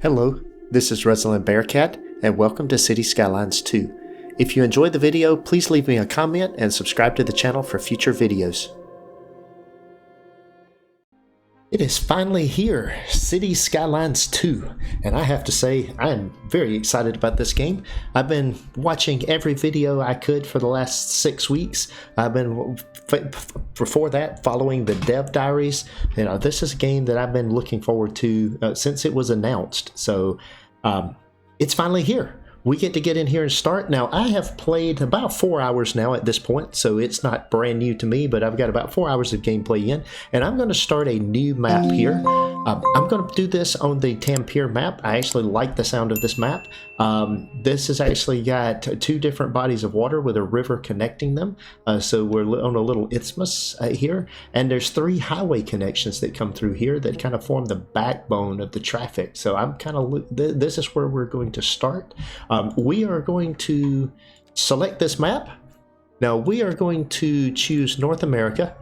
Hello, this is Resilan Bearcat, and welcome to City Skylines 2. If you enjoyed the video, please leave me a comment and subscribe to the channel for future videos. It is finally here, City Skylines 2, and I have to say I am very excited about this game. I've been watching every video I could for the last 6 weeks. I've been, before that, following the dev diaries. This is a game that I've been looking forward to since it was announced, so it's finally here. We get in here and start. Now, I have played about 4 hours now at this point, so it's not brand new to me, but I've got about 4 hours of gameplay in, and I'm going to start a new map here. I'm going to do this on the Tampere map. I actually like the sound of this map. This has actually got 2 different bodies of water with a river connecting them, so we're on a little isthmus here, and there's 3 highway connections that come through here that kind of form the backbone of the traffic. So I'm kind of, this is where we're going to start. We are going to select this map. Now we are going to choose North America.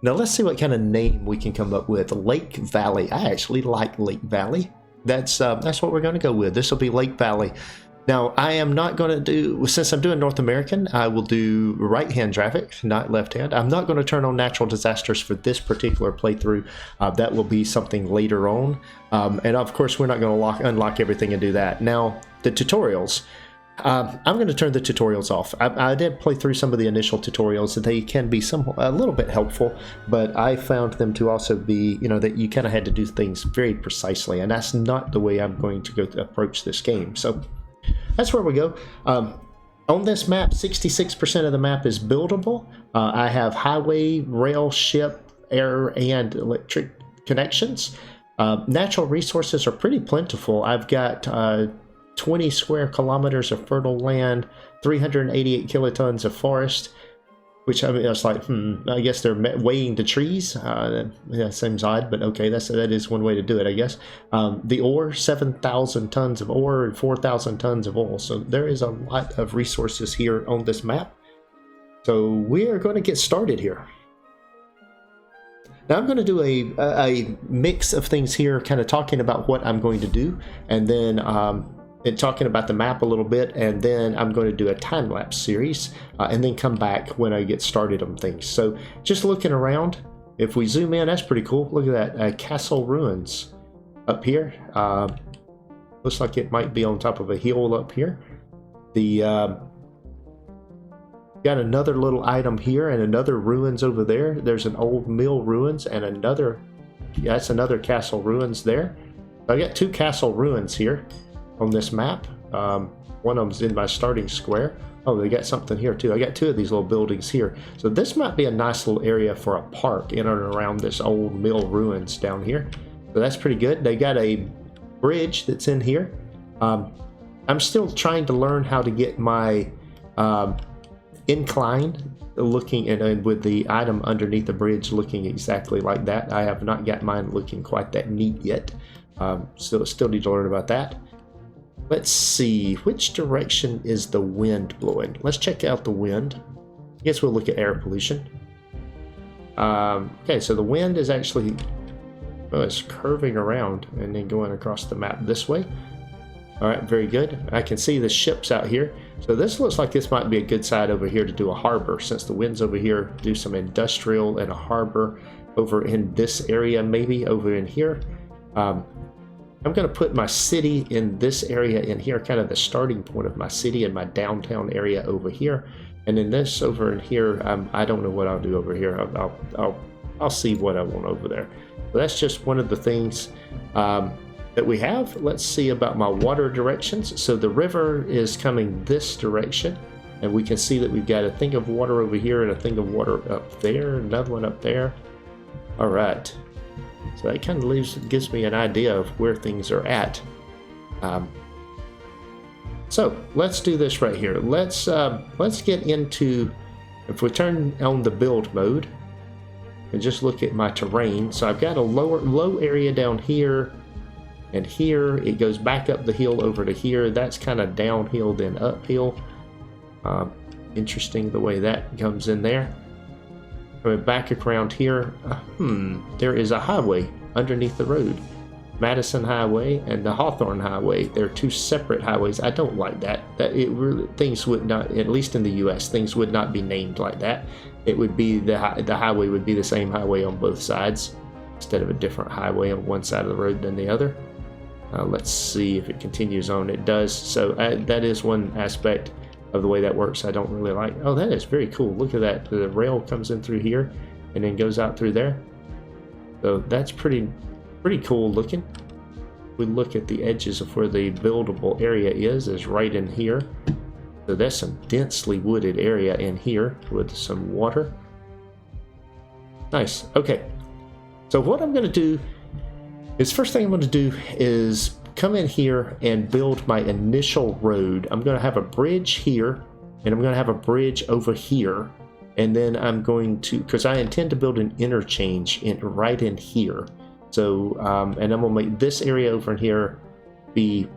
Now let's see what kind of name we can come up with. Lake Valley. I actually like Lake Valley. That's what we're going to go with. This will be Lake Valley. Now I am not going to do, since I'm doing North American, I will do right-hand traffic, not left-hand. I'm not going to turn on natural disasters for this particular playthrough. That will be something later on. And of course we're not going to unlock everything and do that. Now the tutorials. I'm going to turn the tutorials off. I did play through some of the initial tutorials. They can be a little bit helpful, but I found them to also be, that you kind of had to do things very precisely, and that's not the way I'm going to approach this game. So that's where we go. On this map, 66% of the map is buildable. I have highway, rail, ship, air, and electric connections. Natural resources are pretty plentiful. I've got 20 square kilometers of fertile land, 388 kilotons of forest, which I mean, it's like, I guess they're weighing the trees. That seems odd, but okay, that is one way to do it, I guess. The ore, 7,000 tons of ore and 4,000 tons of oil. So there is a lot of resources here on this map. So we are going to get started here. Now I'm going to do a mix of things here, kind of talking about what I'm going to do, and then and talking about the map a little bit, and then I'm going to do a time-lapse series, and then come back when I get started on things. So just looking around, if we zoom in, that's pretty cool. Look at that, castle ruins up here. Looks like it might be on top of a hill up here. The got another little item here and another ruins over there. There's an old mill ruins and another, that's another castle ruins there. I got 2 castle ruins here on this map. One of them's in my starting square. Oh, they got something here too. I got 2 of these little buildings here. So this might be a nice little area for a park in and around this old mill ruins down here. So that's pretty good. They got a bridge that's in here. I'm still trying to learn how to get my incline looking, and with the item underneath the bridge looking exactly like that. I have not got mine looking quite that neat yet. Still need to learn about that. Let's see, which direction is the wind blowing? Let's check out the wind. I guess we'll look at air pollution. Okay, so the wind is actually, it's curving around and then going across the map this way. All right, very good. I can see the ships out here. So this looks like this might be a good side over here to do a harbor, since the wind's over here. Do some industrial and a harbor over in this area, maybe over in here. I'm going to put my city in this area in here, kind of the starting point of my city, and my downtown area over here. And then this over in here, I don't know what I'll do over here. I'll see what I want over there. So that's just one of the things that we have. Let's see about my water directions. So the river is coming this direction, and we can see that we've got a thing of water over here and a thing of water up there, another one up there. All right. So that kind of gives me an idea of where things are at. So let's do this right here. Let's get into, if we turn on the build mode and just look at my terrain. So I've got a low area down here and here. It goes back up the hill over to here. That's kind of downhill then uphill. Interesting the way that comes in there. Coming back around here, there is a highway underneath the road. Madison Highway and the Hawthorne Highway. They're two separate highways. I don't like that. That it really, things would not, at least in the U.S., things would not be named like that. It would be the highway would be the same highway on both sides instead of a different highway on one side of the road than the other. Let's see if it continues on. It does. So that is one aspect of the way that works I don't really like. Oh, that is very cool. Look at that. The rail comes in through here and then goes out through there. So that's pretty cool looking. We look at the edges of where the buildable area is right in here. So there's some densely wooded area in here with some water. Nice. Okay. So what I'm going to do is, first thing I'm going to do is come in here and build my initial road. I'm going to have a bridge here, and I'm going to have a bridge over here. And then I'm going to, because I intend to build an interchange right in here. So, and I'm going to make this area over in here be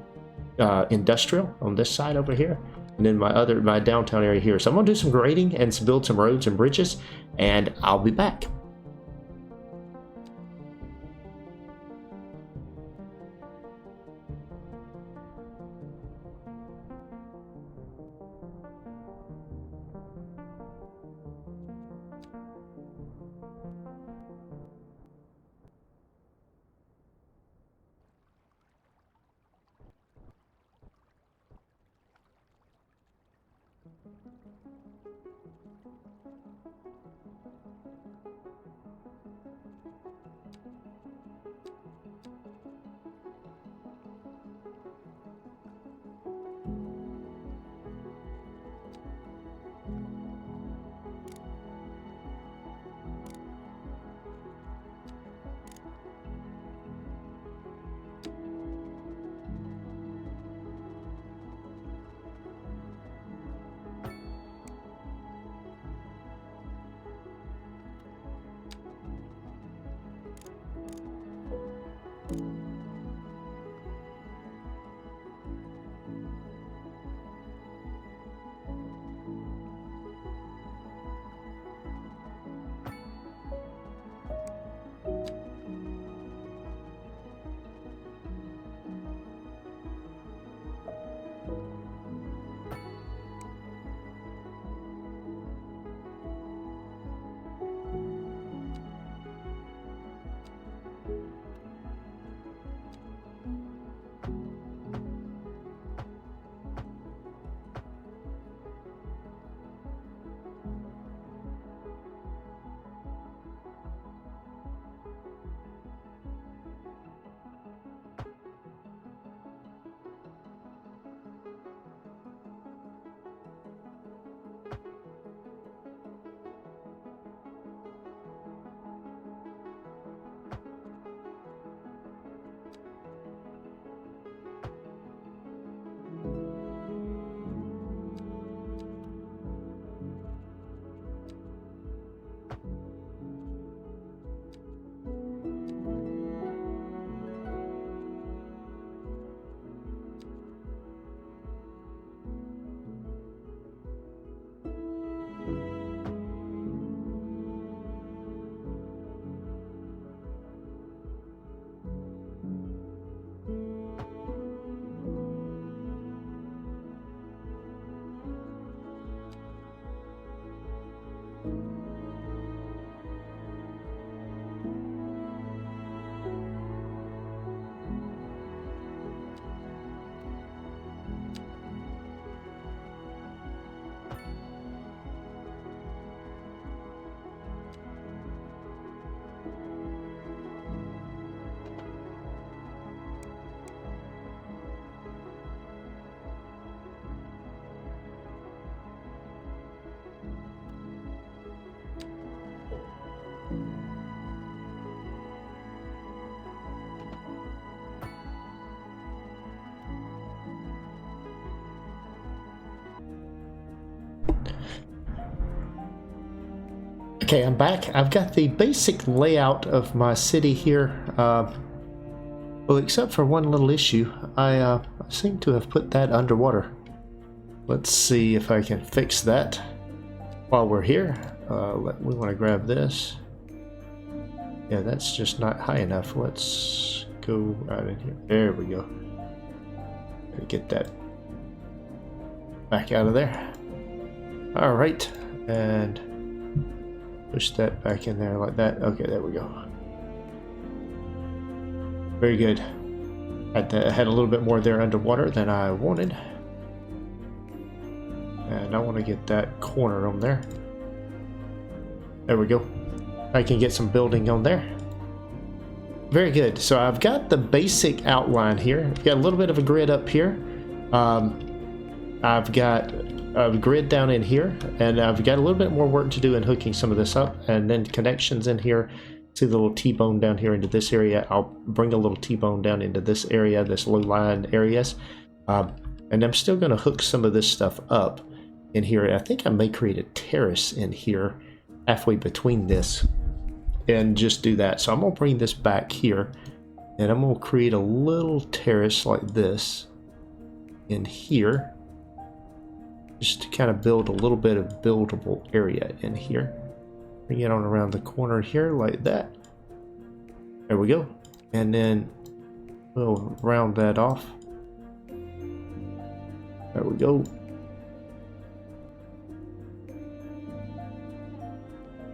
industrial on this side over here. And then my downtown area here. So I'm going to do some grading and build some roads and bridges, and I'll be back. Okay, I'm back. I've got the basic layout of my city here. Well, except for one little issue. I seem to have put that underwater. Let's see if I can fix that while we're here. We want to grab this. Yeah, that's just not high enough. Let's go right in here. There we go. Get that back out of there. All right, and push that back in there like that. Okay, there we go. Very good. Had a little bit more there underwater than I wanted. And I want to get that corner on there. There we go. I can get some building on there. Very good. So I've got the basic outline here. I've got a little bit of a grid up here. I've got a grid down in here, and I've got a little bit more work to do in hooking some of this up, and then connections in here. See the little T-bone down here into this area. I'll bring a little T-bone down into this area, this low line areas. And I'm still going to hook some of this stuff up in here. I think I may create a terrace in here halfway between this and just do that. So I'm going to bring this back here, and I'm going to create a little terrace like this in here, just to kind of build a little bit of buildable area in here. Bring it on around the corner here like that. There we go. And then we'll round that off. There we go.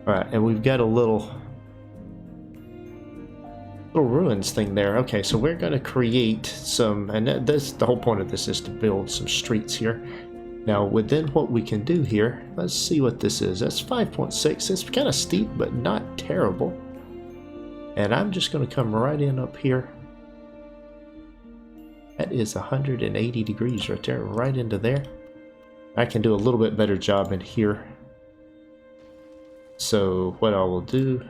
Alright, and we've got a little ruins thing there. Okay, so we're going to create some, and that's the whole point of this, is to build some streets here. Now within what we can do here, let's see what this is. That's 5.6. It's kind of steep, but not terrible. And I'm just going to come right in up here. That is 180 degrees right there, right into there. I can do a little bit better job in here. So what I will do,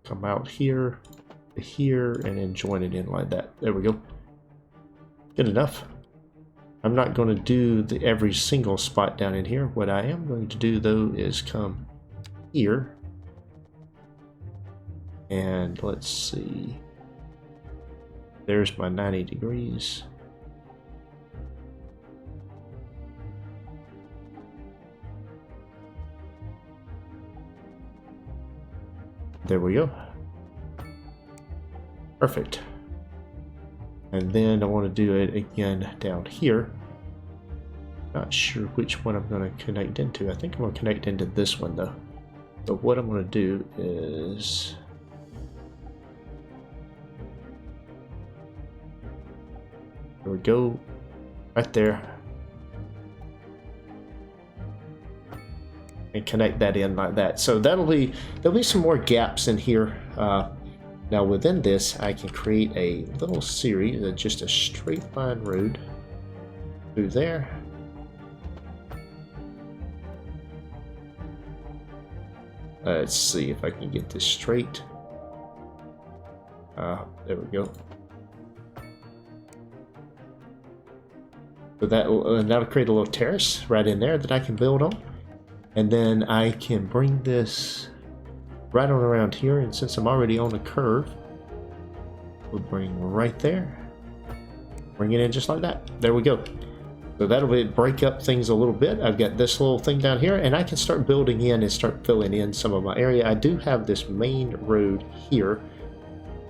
come out here to here and then join it in like that. There we go. Good enough. I'm not going to do every single spot down in here. What I am going to do though is come here, and let's see, there's my 90 degrees. There we go. Perfect. And then I want to do it again down here. Not sure which one I'm going to connect into. I think I'm going to connect into this one though. So what I'm going to do is, there we go, right there, and connect that in like that. So there'll be some more gaps in here. Now within this, I can create a little series of just a straight line road through there. Let's see if I can get this straight. There we go. So that'll create a little terrace right in there that I can build on. And then I can bring this right on around here, and since I'm already on a curve, we'll bring right there, bring it in just like that. There we go. So that'll break up things a little bit. I've got this little thing down here, and I can start building in and start filling in some of my area. I do have this main road here,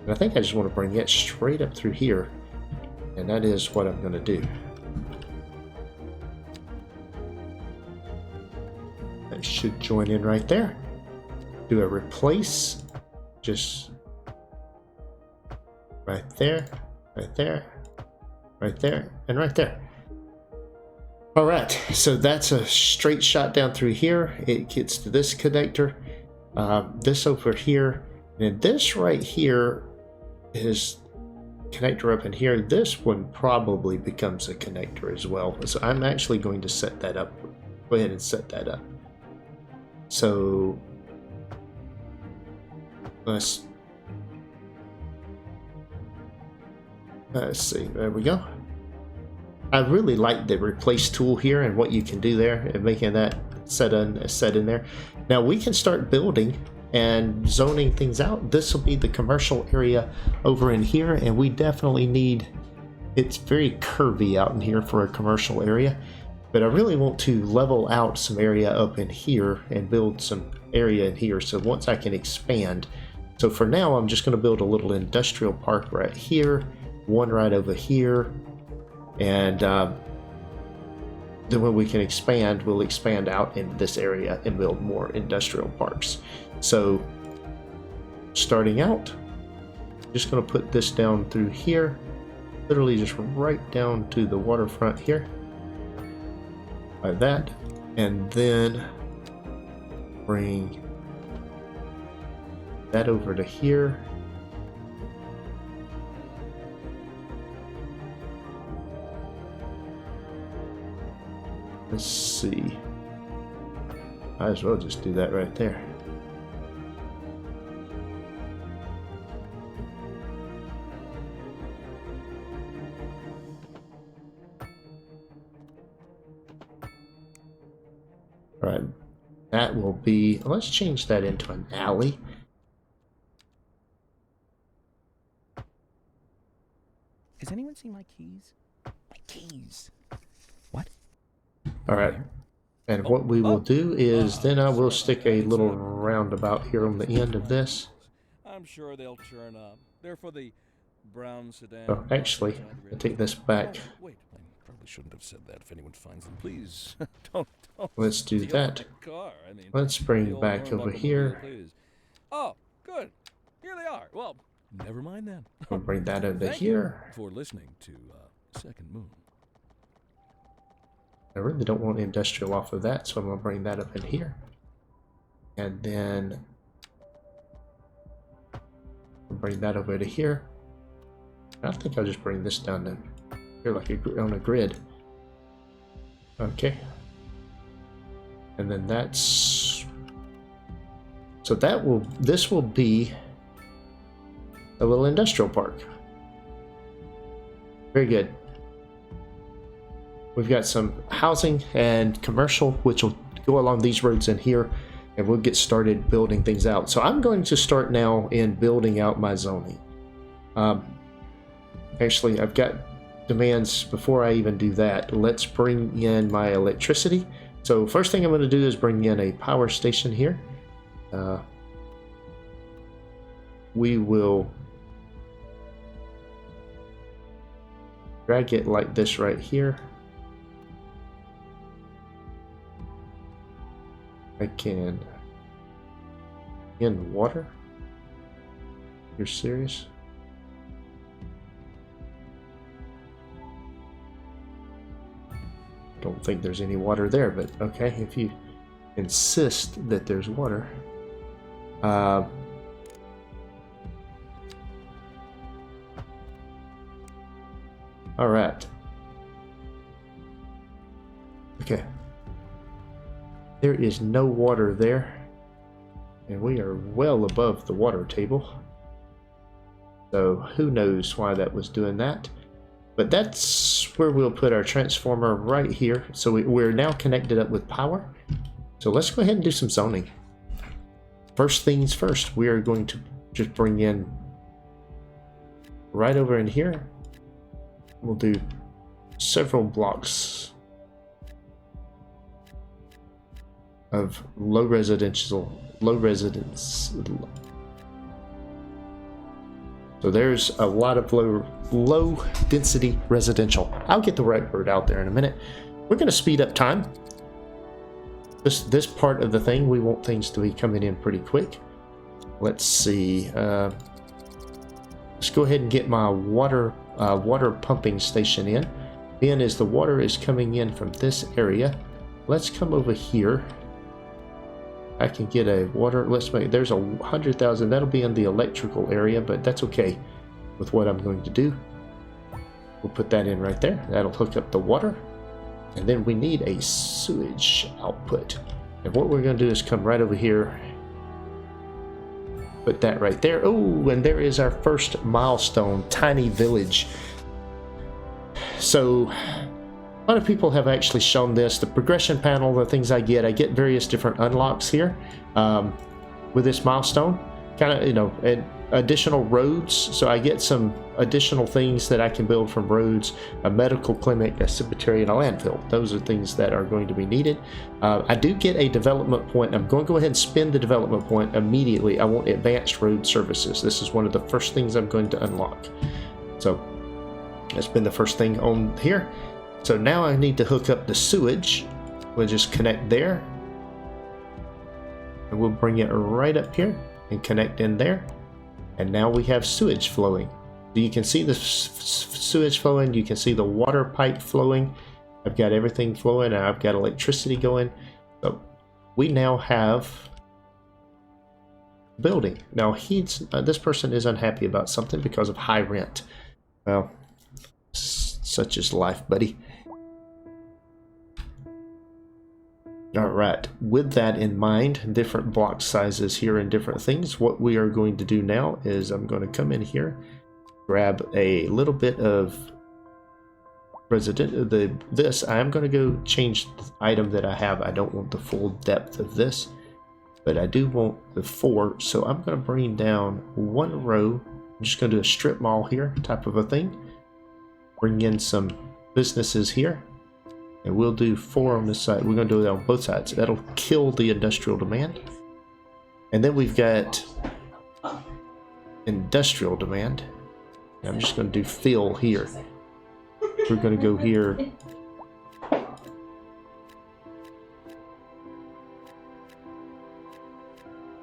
and I think I just want to bring it straight up through here, and that is what I'm going to do. That should join in right there. Do a replace, just right there, right there, right there, and right there. All right, so that's a straight shot down through here. It gets to this connector, this over here, and this right here is connector up in here. This one probably becomes a connector as well. So I'm actually going to set that up. Go ahead and set that up. So let's see, there we go. I really like the replace tool here and what you can do there and making that set in there. Now we can start building and zoning things out. This will be the commercial area over in here, and we definitely need, it's very curvy out in here for a commercial area, but I really want to level out some area up in here and build some area in here. So once I can expand, so for now I'm just going to build a little industrial park right here, one right over here, and then when we can expand, we'll expand out into this area and build more industrial parks. So starting out, just going to put this down through here, literally just right down to the waterfront here, like that, and then bring that over to here. Let's see. Might as well just do that right there. All right, that will be, let's change that into an alley. Has anyone seen my keys? My keys. What? All right, and what we will do is then I will stick a little roundabout here on the end of this. I'm sure they'll turn up. They're for the brown sedan. Oh, actually, I take this back. Wait, I probably shouldn't have said that. If anyone finds them, please don't. Let's do steal that. my car. I mean, Let's bring you'll back learn over about the here. mobile, please. Oh, good. Here they are. Well, never mind then. We'll bring that over Thank here. you for listening to Second Moon. I really don't want industrial off of that, so I'm going to bring that up in here. And then I'll bring that over to here. I think I'll just bring this down to here like on a grid. Okay. And then that's... So this will be a little industrial park. Very good. We've got some housing and commercial, which will go along these roads in here, and we'll get started building things out. So I'm going to start now in building out my zoning. Actually, I've got demands before I even do that. Let's bring in my electricity. So first thing I'm going to do is bring in a power station here. We will drag it like this right here. I can in water? You're serious? Don't think there's any water there, but okay, if you insist that there's water. All right. Okay. There is no water there, and we are well above the water table. So who knows why that was doing that. But that's where we'll put our transformer right here. So we're now connected up with power. So let's go ahead and do some zoning. First things first, we are going to just bring in right over in here. We'll do several blocks of low residence. So there's a lot of low density residential. I'll get the right word out there in a minute. We're going to speed up time. This part of the thing, we want things to be coming in pretty quick. Let's see. Let's go ahead and get my water pumping station in. Then as the water is coming in from this area, let's come over here. I can get a water, let's make, there's 100,000, that'll be in the electrical area, but that's okay with what I'm going to do. We'll put that in right there. That'll hook up the water. And then we need a sewage output. And what we're going to do is come right over here. Put that right there. Oh, and there is our first milestone, tiny village. So a lot of people have actually shown this. The progression panel, the things I get various different unlocks here with this milestone. Kind of, you know, and additional roads, so I get some additional things that I can build from roads, a medical clinic, a cemetery, and a landfill. Those are things that are going to be needed. I do get a development point. I'm going to go ahead and spend the development point immediately. I want advanced road services. This is one of the first things I'm going to unlock. So that's been the first thing on here. So now I need to hook up the sewage. We'll just connect there, and we'll bring it right up here and connect in there. And now we have sewage flowing. You can see the sewage flowing. You can see the water pipe flowing. I've got everything flowing, and I've got electricity going. So we now have building. Now this person is unhappy about something because of high rent. Well, such is life, buddy. All right, with that in mind, different block sizes here and different things, what we are going to do now is I'm going to come in here, grab a little bit of this. I'm going to go change the item that I have. I don't want the full depth of this, but I do want the 4, so I'm going to bring down one row. I'm just going to do a strip mall here type of a thing. Bring in some businesses here. And we'll do 4 on this side. We're going to do it on both sides. That'll kill the industrial demand. And then we've got industrial demand. And I'm just going to do fill here. We're going to go here.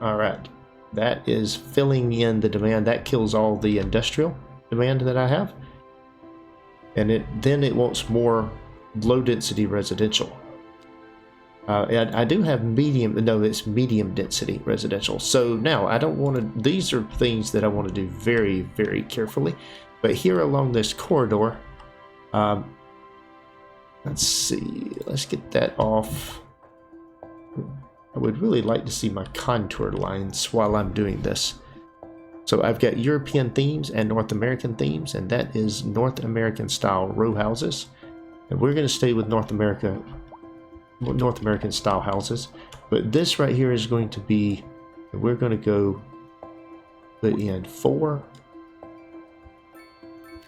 All right. That is filling in the demand. That kills all the industrial demand that I have. And then it wants more low density residential. I do have it's medium density residential. So now I don't want to, these are things that I want to do very, very carefully. But here along this corridor, let's see, let's get that off. I would really like to see my contour lines while I'm doing this. So I've got European themes and North American themes, and that is North American style row houses. And we're going to stay with North American style houses. But this right here is going to be, we're going to go put in 4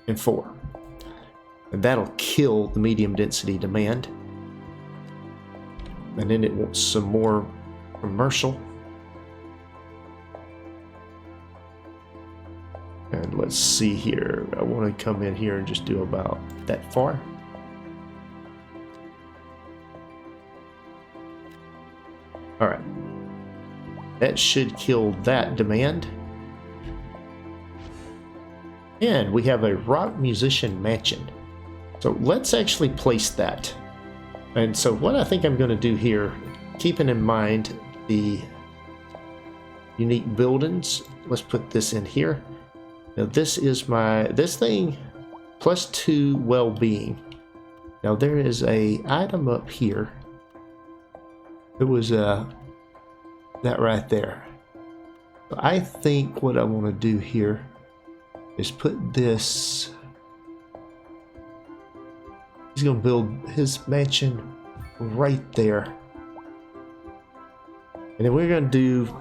and 4. And that'll kill the medium density demand. And then it wants some more commercial. And let's see here. I want to come in here and just do about that far. All right, that should kill that demand. And we have a rock musician mansion. So let's actually place that. And so what I think I'm going to do here, keeping in mind the unique buildings, let's put this in here. Now this is this thing +2 well-being. Now there is a item up here. It was that right there. So I think what I want to do here is put this. He's going to build his mansion right there. And then we're going to do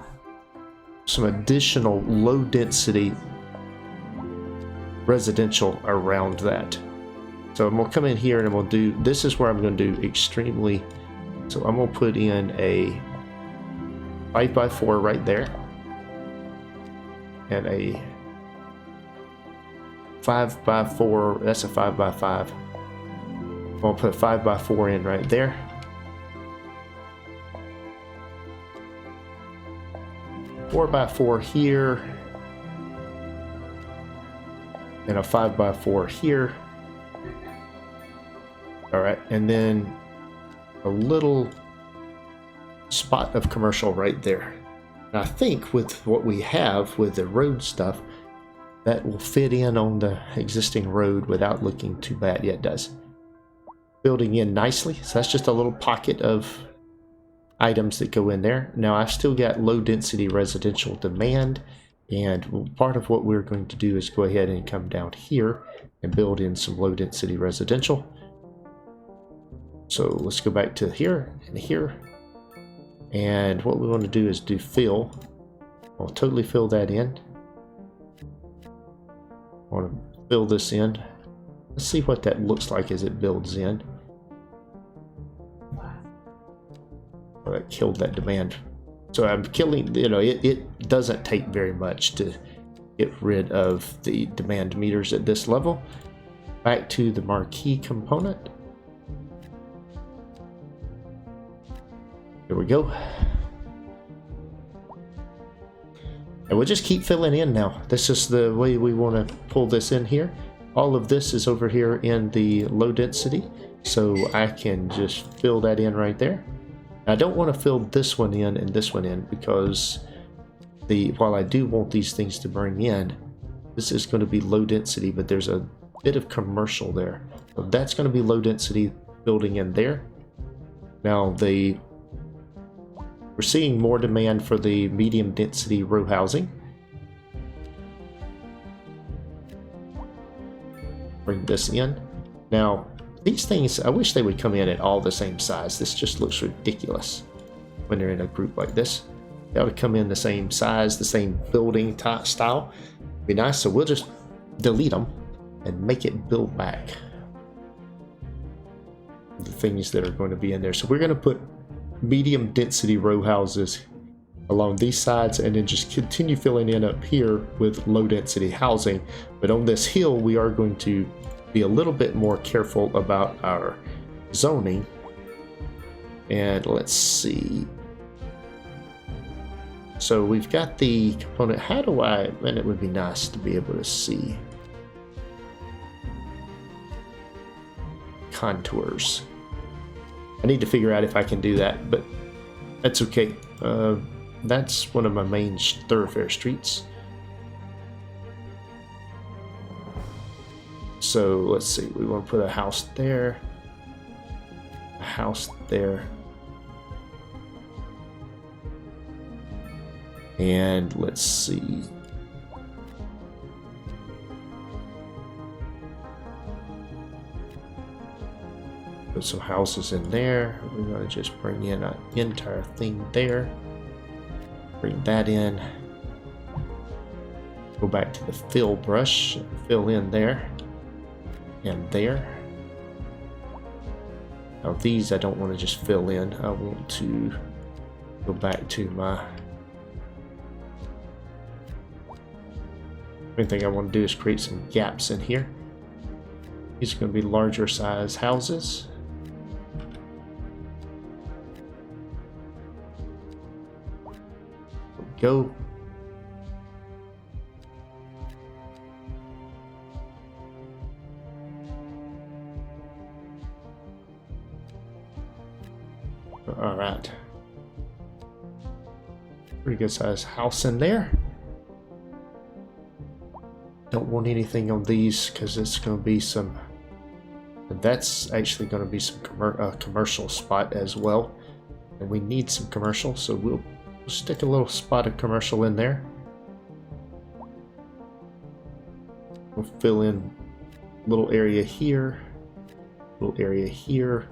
some additional low density residential around that. So I'm going to come in here and I'm going to do, this is where I'm going to do extremely. So I'm going to put in a 5x4 right there, and a 5x4, that's a 5x5. I'm going to put 5x4 in right there. Four by 4 here, and a 5x4 here. All right, and then a little spot of commercial right there. And I think with what we have with the road stuff, that will fit in on the existing road without looking too bad. Yeah, it does. Building in nicely. So that's just a little pocket of items that go in there. Now I've still got low density residential demand, and part of what we're going to do is go ahead and come down here and build in some low density residential. So let's go back to here and here. And what we want to do is do fill. I'll totally fill that in. want to fill this in. Let's see what that looks like as it builds in. Oh, that killed that demand. So I'm killing, you know, it doesn't take very much to get rid of the demand meters at this level. Back to the marquee component. There we go. And we'll just keep filling in now. This is the way we want to pull this in here. All of this is over here in the low density, so I can just fill that in right there. I don't want to fill this one in and this one in because while I do want these things to bring in, this is going to be low density, but there's a bit of commercial there. So that's going to be low density building in there. Now we're seeing more demand for the medium density row housing. Bring this in. Now, these things, I wish they would come in at all the same size. This just looks ridiculous when they're in a group like this. They ought to come in the same size, the same building type style. Be nice, so we'll just delete them and make it build back the things that are going to be in there. So we're going to put medium density row houses along these sides and then just continue filling in up here with low density housing. But on this hill, we are going to be a little bit more careful about our zoning. And let's see. So we've got the component. How do I, man, it would be nice to be able to see contours. I need to figure out if I can do that, but that's okay. That's one of my main thoroughfare streets. So let's see, we want to put a house there, a house there, and let's see. Put some houses in there. We're going to just bring in an entire thing there. Bring that in. Go back to the fill brush. Fill in there. And there. Now these I don't want to just fill in. I want to go back to my... Main thing I want to do is create some gaps in here. These are going to be larger size houses. Go. All right. Pretty good size house in there. Don't want anything on these because it's going to be some. That's actually going to be some commercial spot as well, and we need some commercial, so we'll stick a little spot of commercial in there. We'll fill in a little area here, little area here.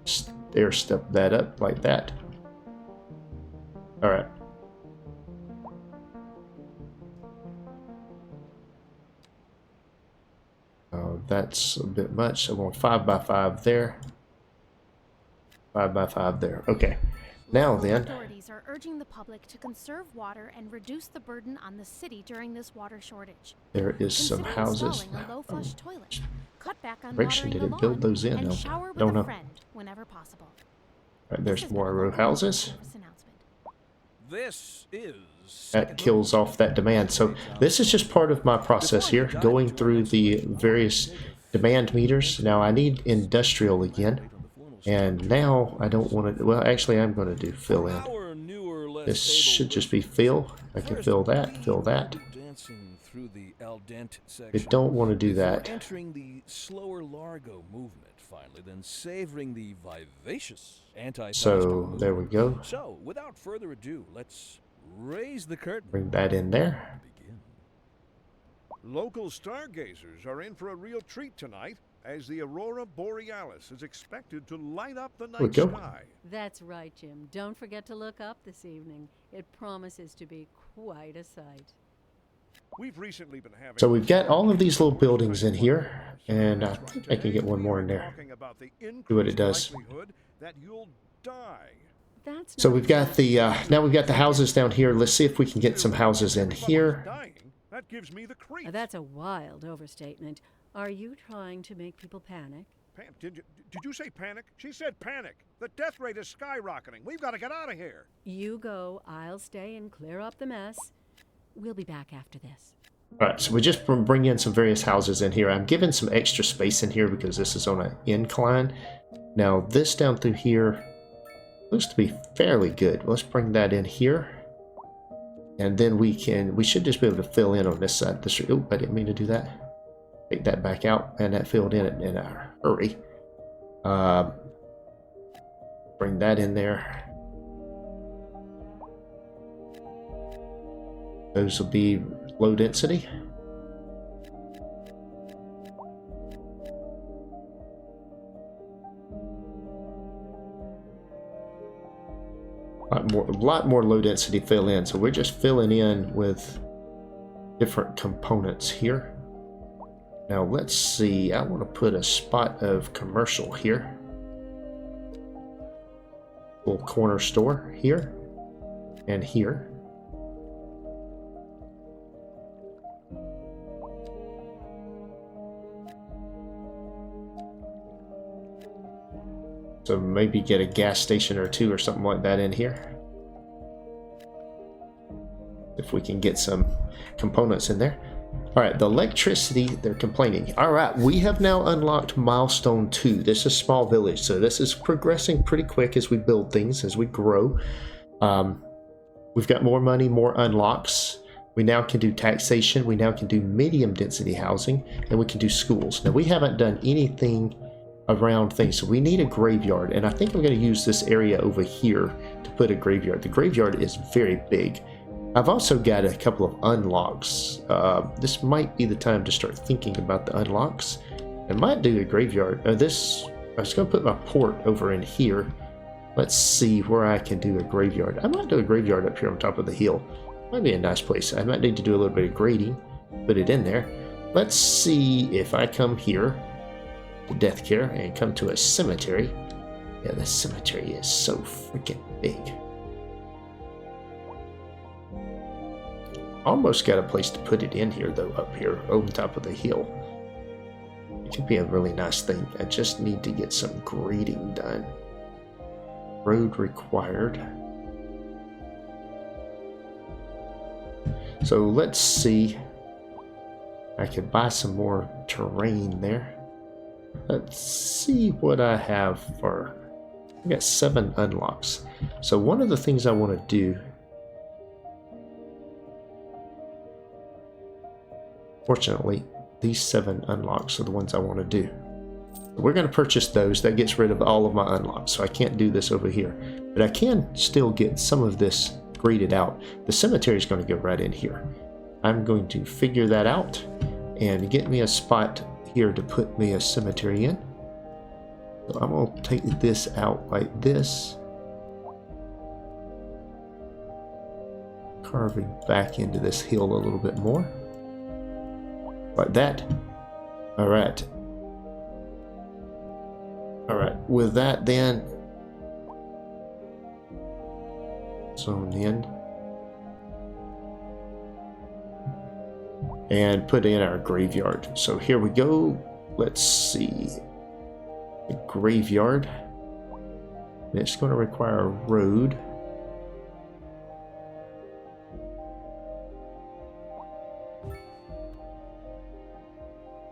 Stair step that up like that. All right. That's a bit much. I want 5 by 5 there. 5 by 5 there. Okay. Now then. Authorities are urging the public to conserve water and reduce the burden on the city during this water shortage. There is some Consider houses. installing a low-flush toilet. Cut back on Direction, watering did the it build lawn, those in? and No. shower with Don't know. a friend whenever possible. Right, there's more row houses. This is That kills off that demand. So this is just part of my process here, going through the various demand meters. Now I need industrial again, and now I don't want to. Well, actually, I'm going to do fill in. This should just be fill. I can fill that, fill that. I don't want to do that. Entering the slower Largo movement, finally, then savoring the vivacious So there we go. So, without further ado, let's raise the curtain. Bring that in there. Begin. Local stargazers are in for a real treat tonight, as the aurora borealis is expected to light up the we night go. sky. That's right, Jim. Don't forget to look up this evening. It promises to be quite a sight. We've recently been having So we've got all of these little buildings in here, and I think I can get one more in there. See what it does. That you'll die. That's So not we've got the now we've got the houses down here. Let's see if we can get some houses in here. Dying, that gives me the creeps. That's a wild overstatement. Are you trying to make people panic? Did you say panic? She said panic. The death rate is skyrocketing. We've got to get out of here. You go, I'll stay and clear up the mess. We'll be back after this. Alright, so we just bring in some various houses in here. I'm giving some extra space in here because this is on an incline. Now this down through here looks to be fairly good. Let's bring that in here. And then we should just be able to fill in on this side. Oh, I didn't mean to do that. Take that back out, and that filled in a hurry. Bring that in there. Those will be low density. A lot more low density fill in. So we're just filling in with different components here. Now let's see, I want to put a spot of commercial here. Little corner store here and here. So maybe get a gas station or two or something like that in here. If we can get some components in there. Alright, the electricity, they're complaining. Alright, we have now unlocked milestone 2. This is small village, so this is progressing pretty quick as we build things, as we grow. We've got more money, more unlocks. We now can do taxation, we now can do medium density housing, and we can do schools. Now we haven't done anything around things, so we need a graveyard, and I think I'm going to use this area over here to put a graveyard. The graveyard is very big. I've also got a couple of unlocks. This might be the time to start thinking about the unlocks. I might do a graveyard. I was going to put my port over in here. Let's see where I can do a graveyard. I might do a graveyard up here on top of the hill. Might be a nice place. I might need to do a little bit of grading. Put it in there. Let's see if I come here to death care and come to a cemetery. Yeah, the cemetery is so freaking big. Almost got a place to put it in here though, up here on top of the hill. It could be a really nice thing. I just need to get some grading done. Road required. So let's see. I could buy some more terrain there. Let's see what I have for. I got 7 unlocks. So one of the things I want to do. Fortunately, these 7 unlocks are the ones I want to do. We're going to purchase those. That gets rid of all of my unlocks, so I can't do this over here. But I can still get some of this graded out. The cemetery is going to go right in here. I'm going to figure that out and get me a spot here to put me a cemetery in. So I'm going to take this out like this. Carving back into this hill a little bit more. Like that. Alright. Alright, with that then, zone in. And put in our graveyard. So here we go. Let's see. The graveyard. And it's going to require a road.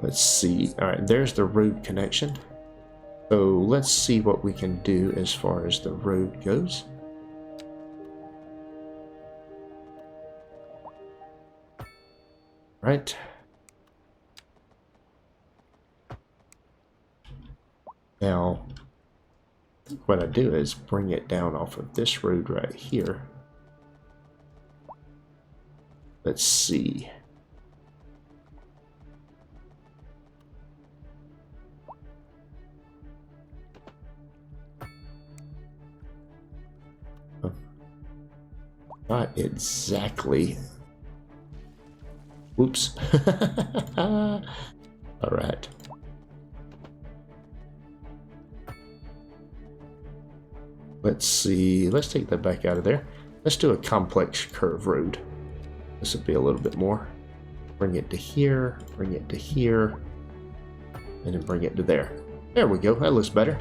Let's see. Alright, there's the road connection. So let's see what we can do as far as the road goes. Right. Now, what I do is bring it down off of this road right here. Let's see. Not exactly. Whoops. All right. Let's see. Let's take that back out of there. Let's do a complex curve road. This will be a little bit more. Bring it to here. Bring it to here. And then bring it to there. There we go. That looks better.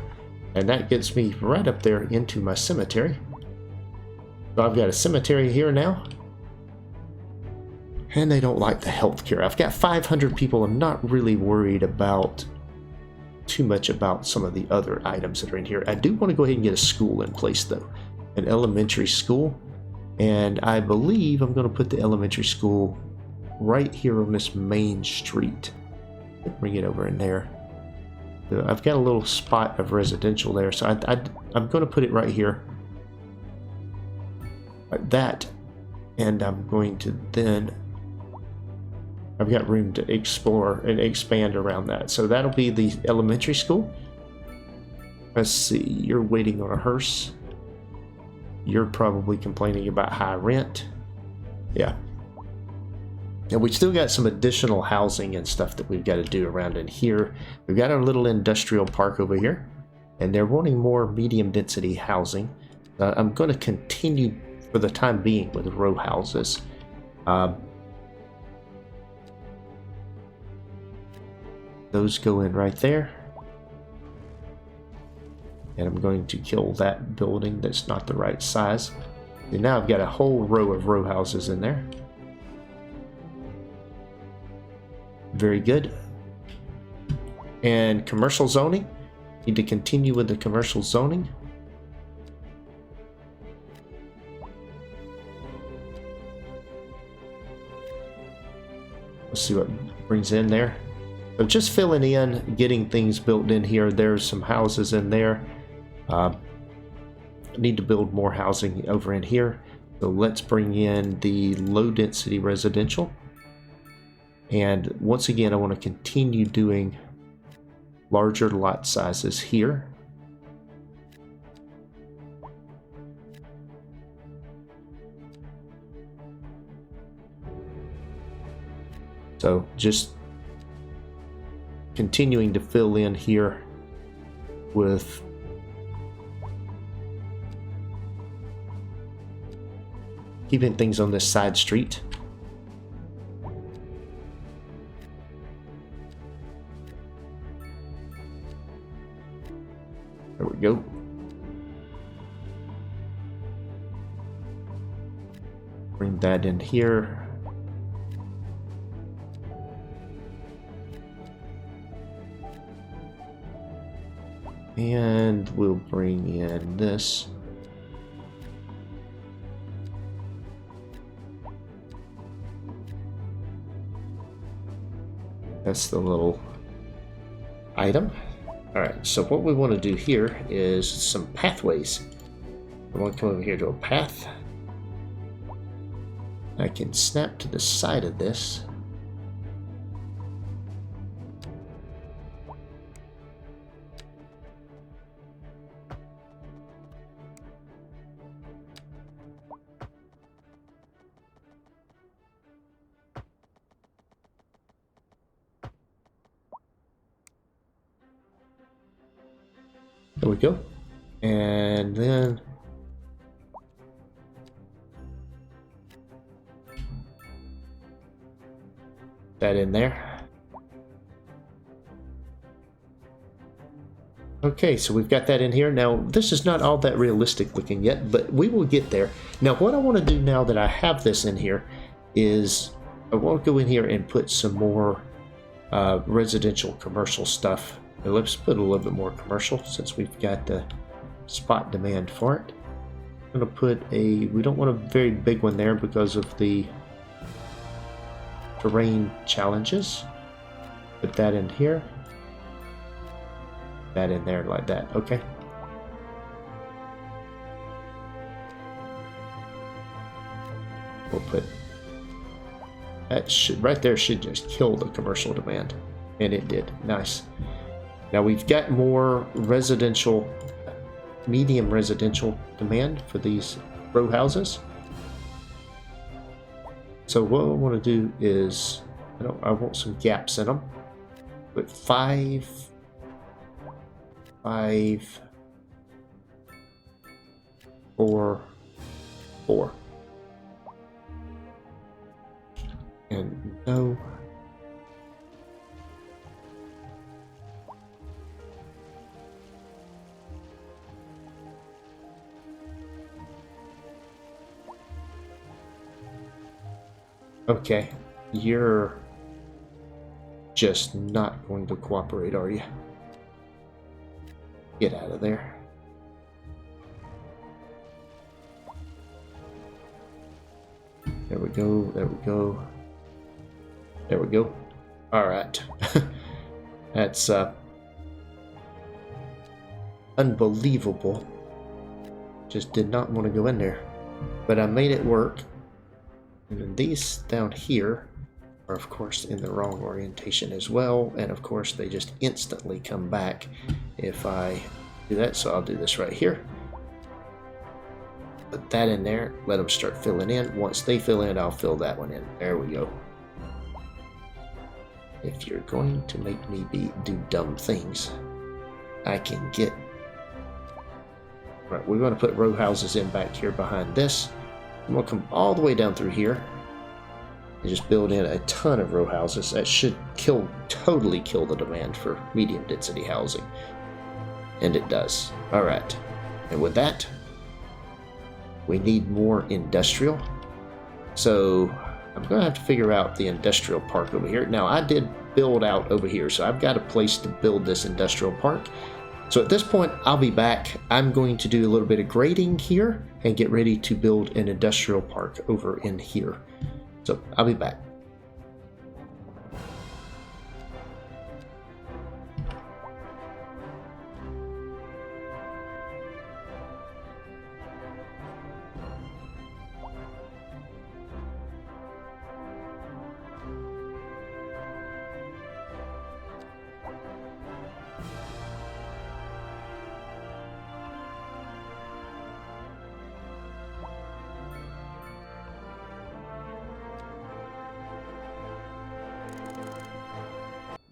And that gets me right up there into my cemetery. So I've got a cemetery here now. And they don't like the healthcare. I've got 500 people. I'm not really worried about too much about some of the other items that are in here. I do want to go ahead and get a school in place though. An elementary school. And I believe I'm going to put the elementary school right here on this main street. Bring it over in there. I've got a little spot of residential there, so I'm going to put it right here, like that, and I'm going to then, I've got room to explore and expand around that, so that'll be the elementary school. Let's see, you're waiting on a hearse. You're probably complaining about high rent. Yeah. And we still got some additional housing and stuff that we've got to do around in here. We've got our little industrial park over here, and they're wanting more medium density housing. I'm going to continue for the time being with row houses. Those go in right there. And I'm going to kill that building that's not the right size. And now I've got a whole row of row houses in there. Very good. And commercial zoning. Need to continue with the commercial zoning. Let's see what brings in there. So just filling in, getting things built in here. There's some houses in there. Need to build more housing over in here. So let's bring in the low density residential. And once again, I want to continue doing larger lot sizes here. So just continuing to fill in here with keeping things on this side street. There we go. Bring that in here. And we'll bring in this. That's the little item. Alright, so what we want to do here is some pathways. I want to come over here to a path. I can snap to the side of this. There we go. And then that in there. Okay, so we've got that in here. Now, this is not all that realistic looking yet, but we will get there. Now, what I want to do now that I have this in here is I want to go in here and put some more residential commercial stuff. Now, let's put a little bit more commercial since we've got the spot demand for it. I'm going to put a, we don't want a very big one there because of the terrain challenges. Put that in here. That in there like that. Okay. We'll put that should right there should just kill the commercial demand, and it did. Nice. Now we've got more residential, medium residential demand for these row houses. So what I want to do is, I want some gaps in them. Put 5, 5, 4, 4. And no. Okay, you're just not going to cooperate, are you? Get out of there. There we go, there we go. There we go. Alright. That's unbelievable. Just did not want to go in there. But I made it work. And then these down here are of course in the wrong orientation as well, and of course they just instantly come back if I do that. So I'll do this right here, put that in there, let them start filling in. Once they fill in, I'll fill that one in. There we go. If you're going to make me do dumb things, I can get right. We're going to put row houses in back here behind this. I'm going to come all the way down through here and just build in a ton of row houses. That should totally kill the demand for medium density housing. And it does. Alright. And with that, we need more industrial. So I'm going to have to figure out the industrial park over here. Now, I did build out over here, so I've got a place to build this industrial park. So at this point, I'll be back. I'm going to do a little bit of grading here and get ready to build an industrial park over in here. So I'll be back.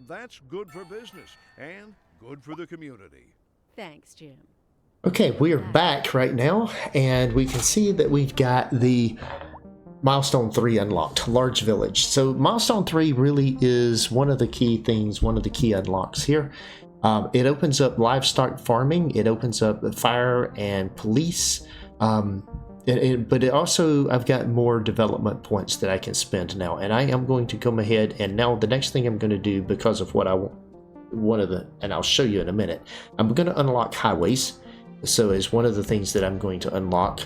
That's good for business and good for the community. Thanks, Jim. Okay, we are back right now, and we can see that we've got the milestone 3 unlocked, large village. So milestone 3 really is one of the key things, one of the key unlocks here. It opens up livestock farming, it opens up fire and police, but it also, I've got more development points that I can spend now, and I am going to come ahead, and now the next thing I'm going to do, because of what I want, and I'll show you in a minute, I'm going to unlock highways. So is one of the things that I'm going to unlock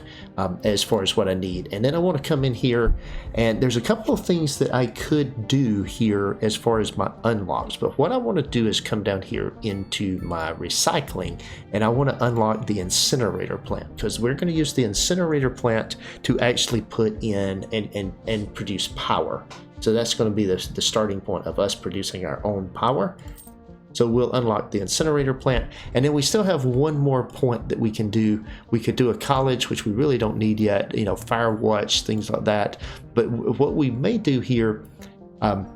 as far as what I need. And then I want to come in here, and there's a couple of things that I could do here as far as my unlocks. But what I want to do is come down here into my recycling, and I want to unlock the incinerator plant, because we're going to use the incinerator plant to actually put in and produce power. So that's going to be the starting point of us producing our own power. So we'll unlock the incinerator plant, and then we still have one more point that we can do. We could do a college, which we really don't need yet, you know, fire watch, things like that. But what we may do here, and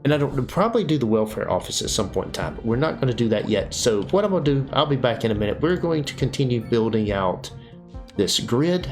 I don't probably do the welfare office at some point in time, but we're not going to do that yet. So what I'm going to do, I'll be back in a minute. We're going to continue building out this grid.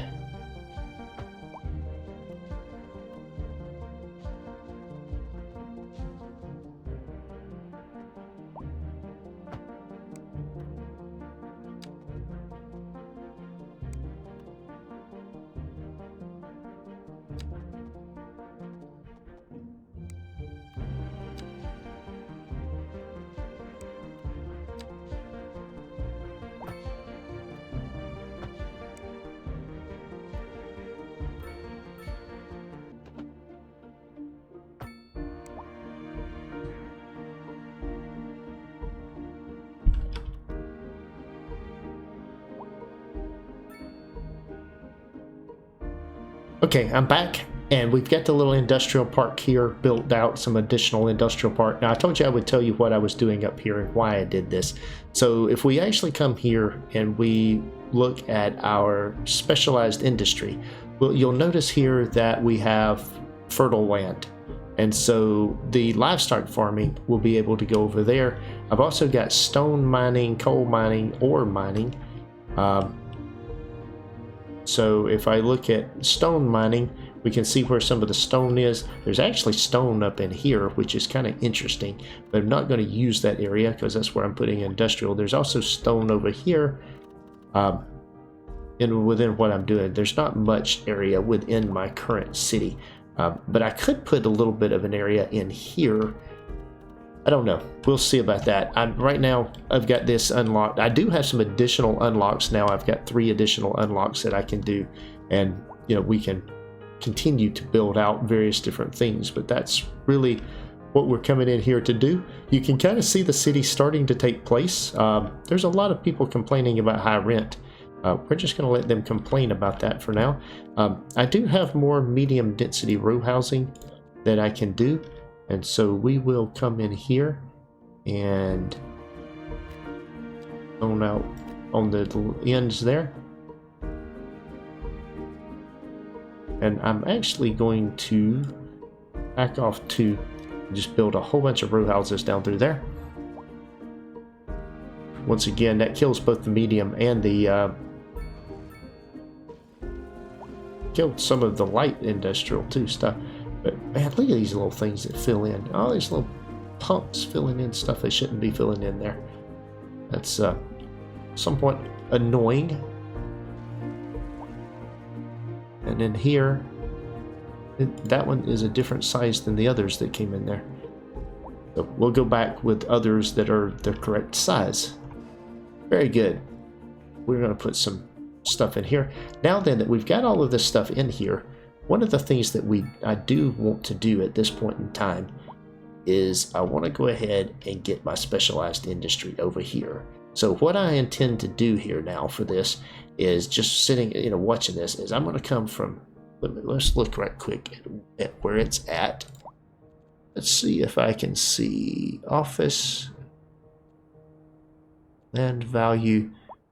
Okay, I'm back, and we've got the little industrial park here built out, some additional industrial park. Now, I told you I would tell you what I was doing up here and why I did this. So if we actually come here and we look at our specialized industry, well, you'll notice here that we have fertile land. And so the livestock farming will be able to go over there. I've also got stone mining, coal mining, ore mining. So if I look at stone mining, we can see where some of the stone is. There's actually stone up in here, which is kind of interesting, but I'm not going to use that area because that's where I'm putting industrial. There's also stone over here within what I'm doing. There's not much area within my current city, but I could put a little bit of an area in here. I don't know. We'll see about that. Right now, I've got this unlocked. I do have some additional unlocks now. I've got 3 additional unlocks that I can do, and we can continue to build out various different things, but that's really what we're coming in here to do. You can kind of see the city starting to take place. There's a lot of people complaining about high rent. We're just going to let them complain about that for now. I do have more medium density row housing that I can do, and so we will come in here and zone out on the ends there. And I'm actually going to back off to just build a whole bunch of row houses down through there. Once again, that kills both the medium and the killed some of the light industrial too stuff. But man, look at these little things that fill in. All these little punks filling in stuff they shouldn't be filling in there. That's somewhat annoying. And then here, that one is a different size than the others that came in there. So we'll go back with others that are the correct size. Very good. We're going to put some stuff in here. Now then that we've got all of this stuff in here, one of the things that I do want to do at this point in time is I want to go ahead and get my specialized industry over here. So what I intend to do here now for this is just sitting, watching this, is I'm going to come from, let's look right quick at where it's at. Let's see if I can see office, land value.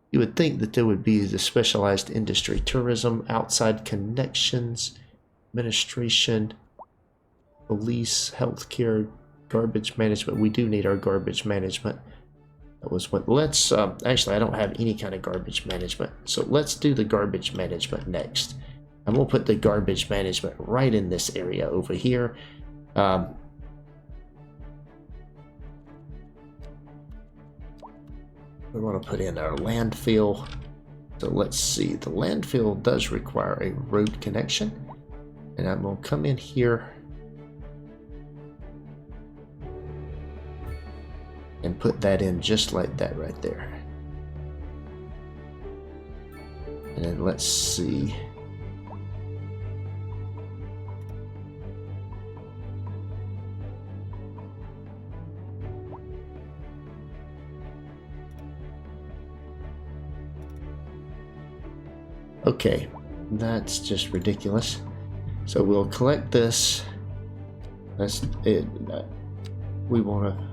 You would think that there would be the specialized industry, tourism, outside connections, administration, police, healthcare, garbage management. We do need our garbage management. That was what, let's, actually I don't have any kind of garbage management. So let's do the garbage management next. I'm going to put the garbage management right in this area over here. We want to put in our landfill. So let's see, the landfill does require a road connection. And I'm going to come in here and put that in just like that right there. And then let's see. Okay, that's just ridiculous. So we'll collect this. That's it. We want to.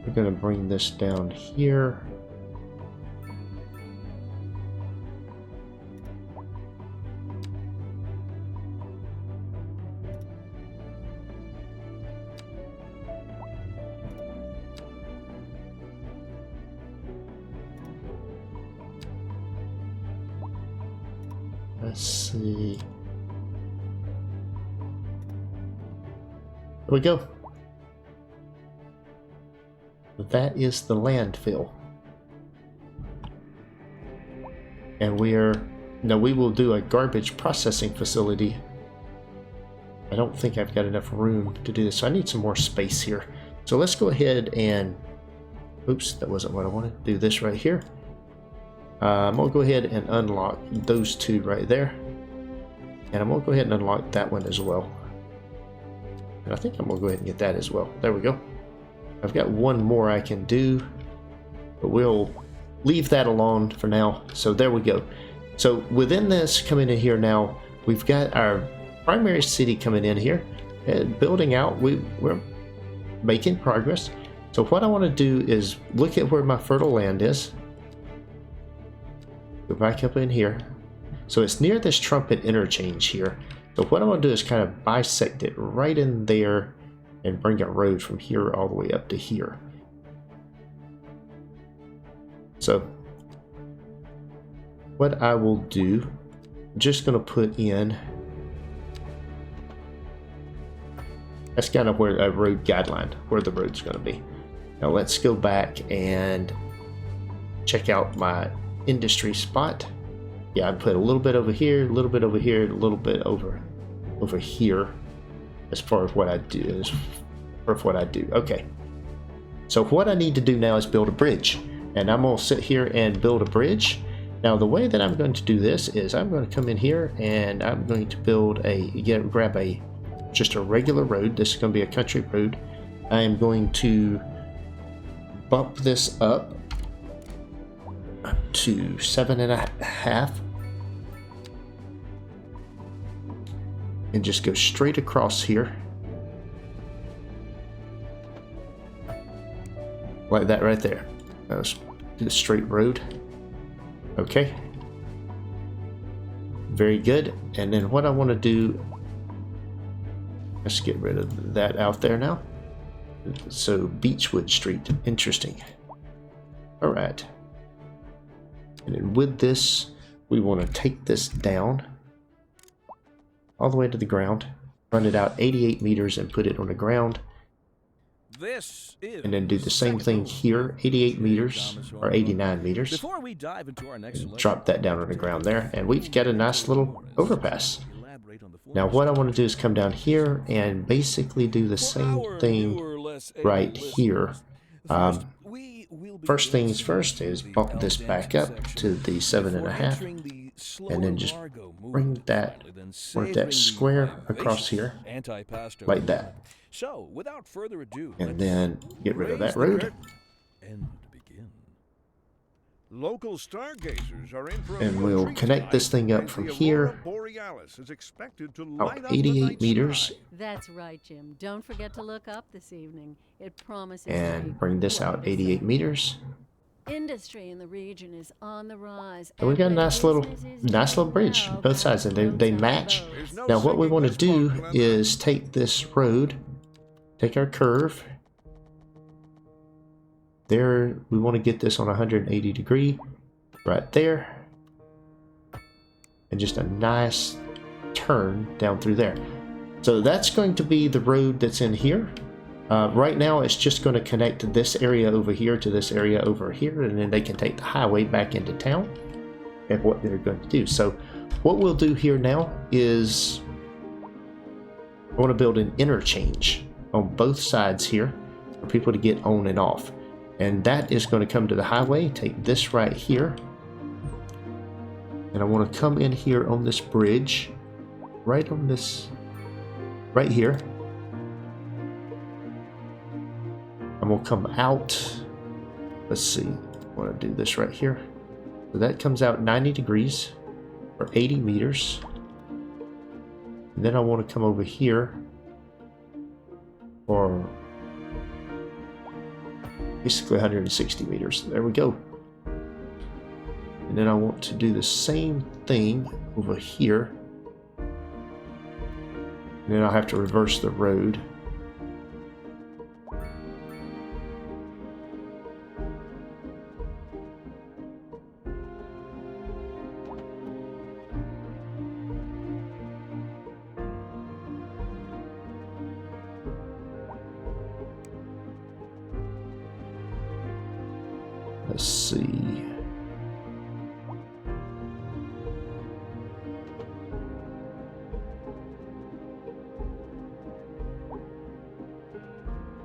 We're going to bring this down here. Let's see. There we go. That is the landfill. And we will do a garbage processing facility. I don't think I've got enough room to do this, so I need some more space here. So let's go ahead and, oops, that wasn't what I wanted. Do this right here. I'm going to go ahead and unlock those two right there. And I'm going to go ahead and unlock that one as well. And I think I'm going to go ahead and get that as well. There we go. I've got one more I can do, but we'll leave that alone for now. So there we go. So within this, coming in here now, we've got our primary city coming in here, building out. We're making progress. So what I want to do is look at where my fertile land is. Go back up in here. So it's near this trumpet interchange here. So what I want to do is kind of bisect it right in there and bring a road from here all the way up to here. So what I will do, I'm just going to put in, that's kind of where a road guideline, where the road's going to be. Now let's go back and check out my industry spot. Yeah, I put a little bit over here, a little bit over here, a little bit over here as far as what I do. Okay. So what I need to do now is build a bridge. And I'm going to sit here and build a bridge. Now the way that I'm going to do this is I'm going to come in here and I'm going to build grab just a regular road. This is going to be a country road. I am going to bump this up to 7.5 and just go straight across here like that right there. Let's do the straight road. Okay, very good. And then what I want to do, let's get rid of that out there now. So Beechwood Street, interesting. All right. And then with this, we want to take this down all the way to the ground, run it out 88 meters and put it on the ground. This is And then do the same thing here, 88 meters or 89 meters. Before we dive into our next Drop that down on the ground there, and we've got a nice little overpass. Now what I want to do is come down here and basically do the same thing right here. First things first is bump this back up to the 7.5, and then just bring that square across here like that. So, without further ado, And then get rid of that road. and begin. Local stargazers are in for a And real we'll treat connect this tonight, thing up as from the here Aurora Borealis is expected to about light up the 88 night meters sky. That's right, Jim. Don't forget to look up this evening. It promises to and be bring this out 88 meters. Industry in the region is on the rise. And we got a and nice where little business is bridge, doing both sides, and they well, match. boats. There's no Now what we sinking want to this do fog, Glenn. is take this road, take our curve. There, we want to get this on 180 degree, right there. And just a nice turn down through there. So that's going to be the road that's in here. Right now it's just going to connect this area over here to this area over here, and then they can take the highway back into town and what they're going to do. So what we'll do here now is I want to build an interchange on both sides here for people to get on and off. And that is going to come to the highway, take this right here. And I want to come in here on this bridge, right here. And we'll come out, let's see, I want to do this right here. So that comes out 90 degrees or 80 meters. And then I want to come over here for basically 160 meters. There we go. And then I want to do the same thing over here. And then I'll have to reverse the road. Let's see.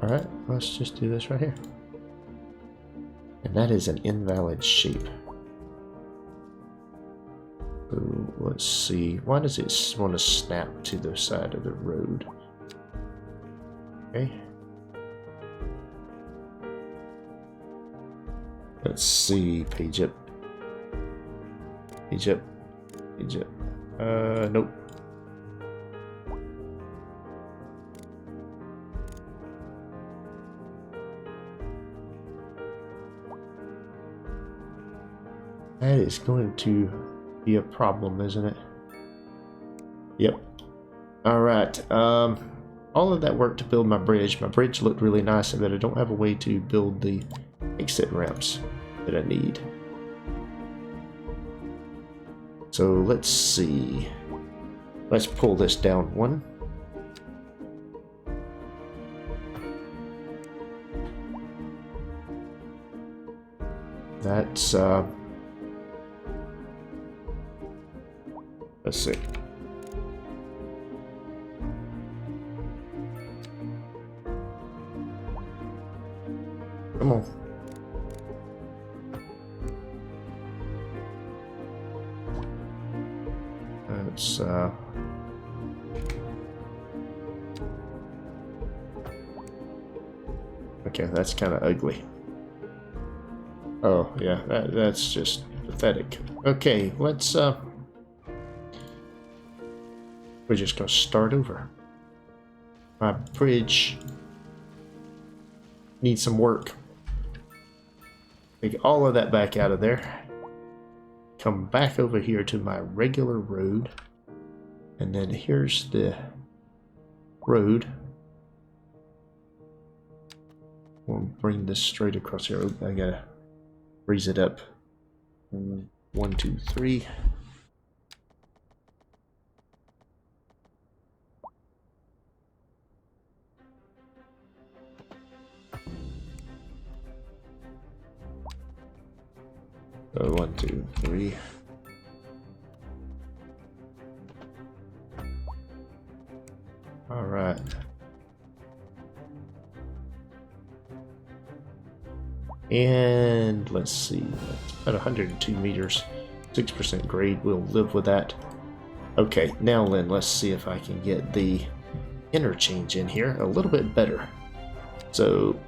Alright, let's just do this right here. And that is an invalid shape. So let's see. Why does it want to snap to the side of the road? Okay. Let's see. Page up. Page up. Page up. Nope. That is going to be a problem, isn't it? Yep. Alright, all of that work to build my bridge. My bridge looked really nice, but I don't have a way to build the exit ramps that I need. So let's see. Let's pull this down one. That's let's see. Come on. That's okay, that's kind of ugly. Oh, yeah, that's just pathetic. Okay, let's we're just gonna start over. My bridge needs some work. Take all of that back out of there. Come back over here to my regular road. And then here's the road. We'll bring this straight across here. Oh, I gotta raise it up. 1, 2, 3. So 1, 2, 3. All right. And let's see, that's about 102 meters, 6% grade. We'll live with that. Okay, now then, let's see if I can get the interchange in here a little bit better. So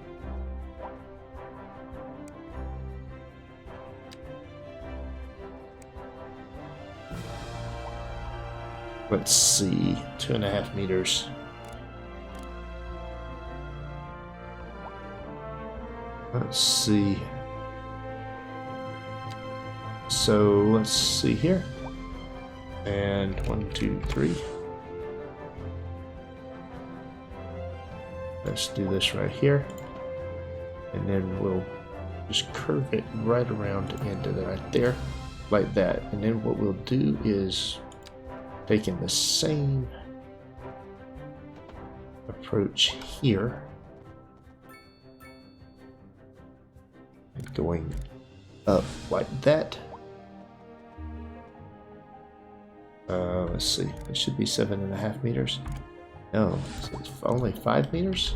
let's see, 2.5 meters. Let's see. So let's see here. And 1, 2, 3. Let's do this right here. And then we'll just curve it right around into right there, like that. And then what we'll do is taking the same approach here. And going up like that. Let's see, it should be 7.5 meters. No, it's only 5 meters.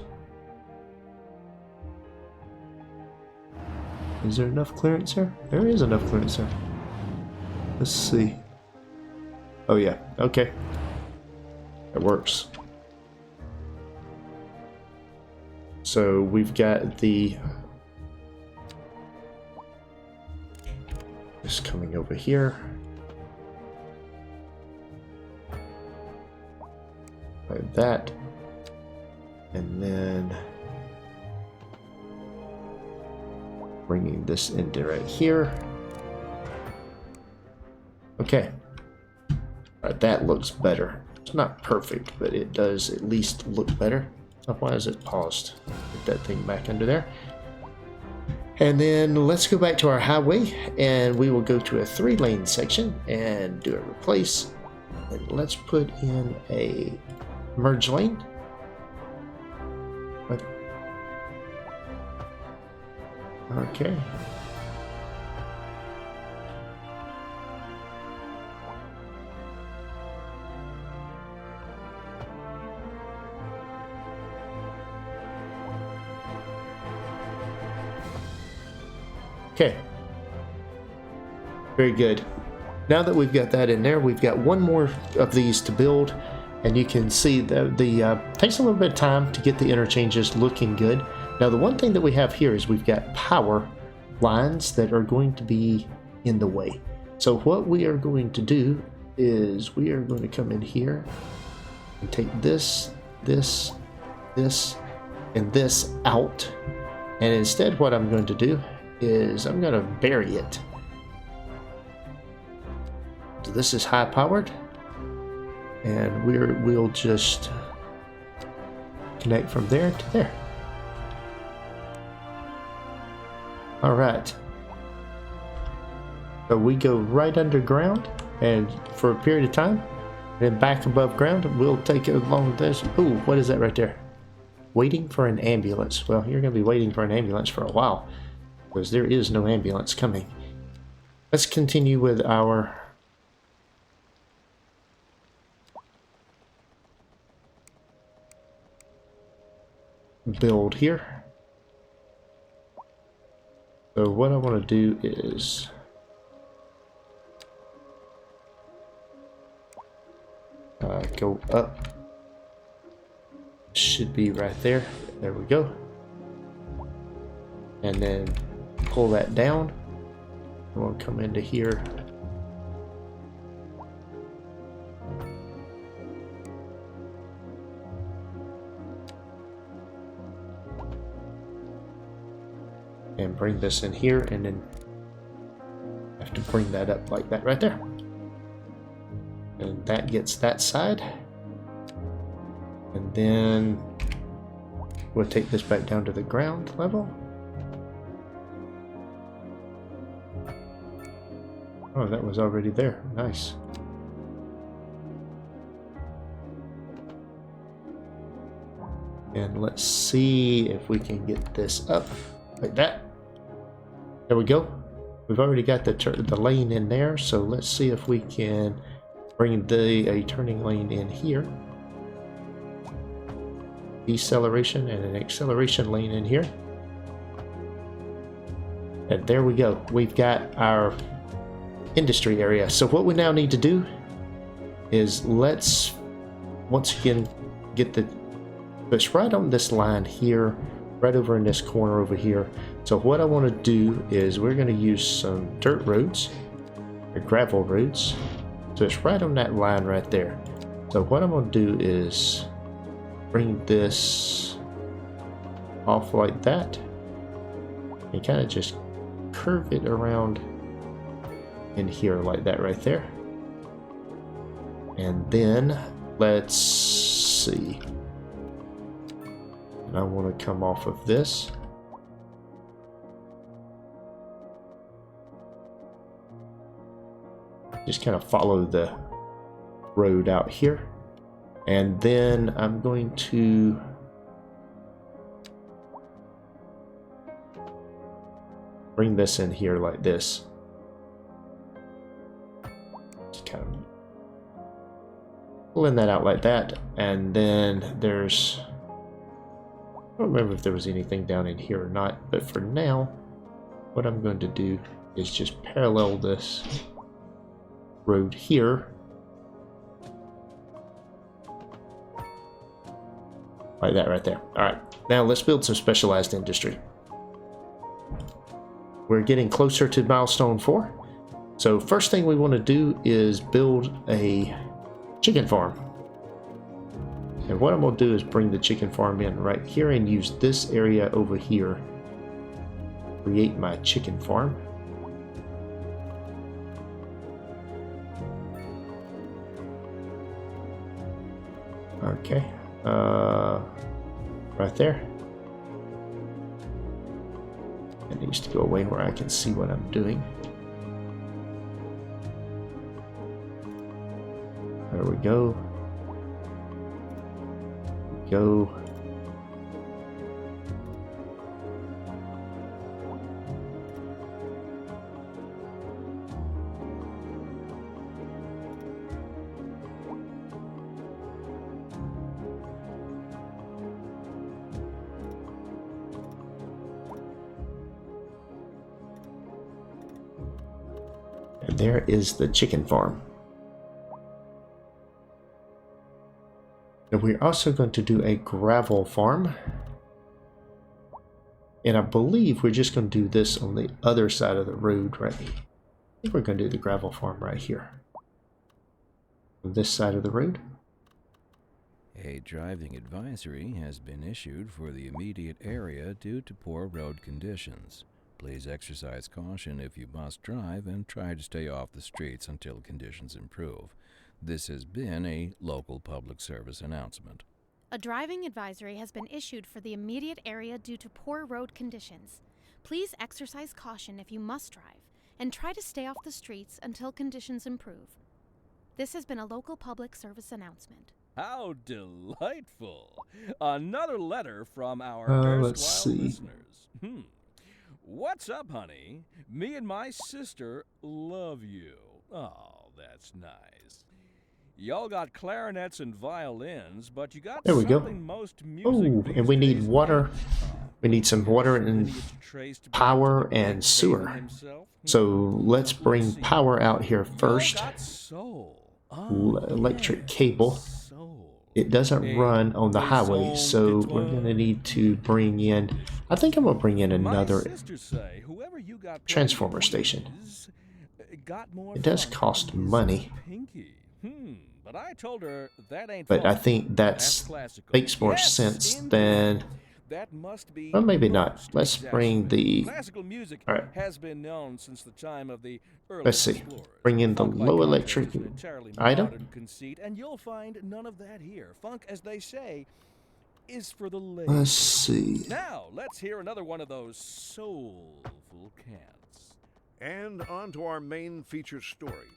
Is there enough clearance here? There is enough clearance here. Let's see. Oh yeah, okay. It works. So we've got the this coming over here. Like that. And then bringing this into right here. Okay. Alright, that looks better. It's not perfect, but it does at least look better. So why is it paused? Get that thing back under there. And then let's go back to our highway, and we will go to a 3-lane section and do a replace. And let's put in a merge lane. Okay. Okay. Very good. Now that we've got that in there, we've got one more of these to build, and you can see that the takes a little bit of time to get the interchanges looking good. Now the one thing that we have here is we've got power lines that are going to be in the way. So what we are going to do is we are going to come in here and take this, this, this, and this out. And instead what I'm going to do is I'm going to bury it So this is high powered, and we'll just connect from there to there. All right. So we go right underground, and for a period of time, then back above ground. We'll take it along this. Ooh, what is that right there? Waiting for an ambulance. Well, you're going to be waiting for an ambulance for a while, because there is no ambulance coming. Let's continue with our build here. So what I want to do is go up. Should be right there. There we go. And then pull that down. We'll come into here. And bring this in here, and then have to bring that up like that right there. And that gets that side. And then we'll take this back down to the ground level. Oh, that was already there. Nice. And let's see if we can get this up like that. There we go. We've already got the lane in there, so let's see if we can bring a turning lane in here. Deceleration and an acceleration lane in here. And there we go. We've got our industry area. So what we now need to do is let's once again get the push right on this line here, right over in this corner over here. So what I want to do is we're going to use some dirt roads or gravel roads. So it's right on that line right there. So what I'm going to do is bring this off like that and kind of just curve it around in here like that right there. And then let's see. And I want to come off of this. Just kind of follow the road out here. And then I'm going to bring this in here like this. Just kind of pulling that out like that. And then there's, I don't remember if there was anything down in here or not, but for now, what I'm going to do is just parallel this road here. Like that right there. Alright, now let's build some specialized industry. We're getting closer to milestone 4. So first thing we want to do is build a chicken farm. And what I'm going to do is bring the chicken farm in right here and use this area over here. Create my chicken farm. Okay. Right there. It needs to go away where I can see what I'm doing. There we go. Go. And there is the chicken farm. And we're also going to do a gravel farm. And I believe we're just going to do this on the other side of the road right here. I think we're going to do the gravel farm right here. On this side of the road. A driving advisory has been issued for the immediate area due to poor road conditions. Please exercise caution if you must drive and try to stay off the streets until conditions improve. This has been a local public service announcement. A driving advisory has been issued for the immediate area due to poor road conditions. Please exercise caution if you must drive, and try to stay off the streets until conditions improve. This has been a local public service announcement. How delightful! Another letter from our let's erstwhile see. listeners. What's up, honey? Me and my sister love you. Oh, that's nice. Y'all got clarinets and violins, but you got There we go. something most music Oh, these and we need days water. lacks. We need some water and Idiot trace to power Bearcat and sewer. himself? So let's bring see. power out here first. Y'all got soul. Oh, Electric yeah, cable. soul. It doesn't run on the highway, so we're gonna need to bring in. I think I'm gonna bring in another. My sisters say whoever you got transformer pregnant station. is, got more It does fun cost than his money. Pinky. But I told her that ain't But I fun. think That's that classical. makes more Yes, sense indeed. than. That must be Well, maybe not. most Let's bring the. classical music All right. has been known since the time of the early Let's see. explorers. Bring in the Funk, by low contrast, electric is an entirely item. modern conceit, and you'll find none of that here. Funk, as they say, is for the Let's lazy. see. Now, let's hear another one of those soulful cats. And on to our main feature story.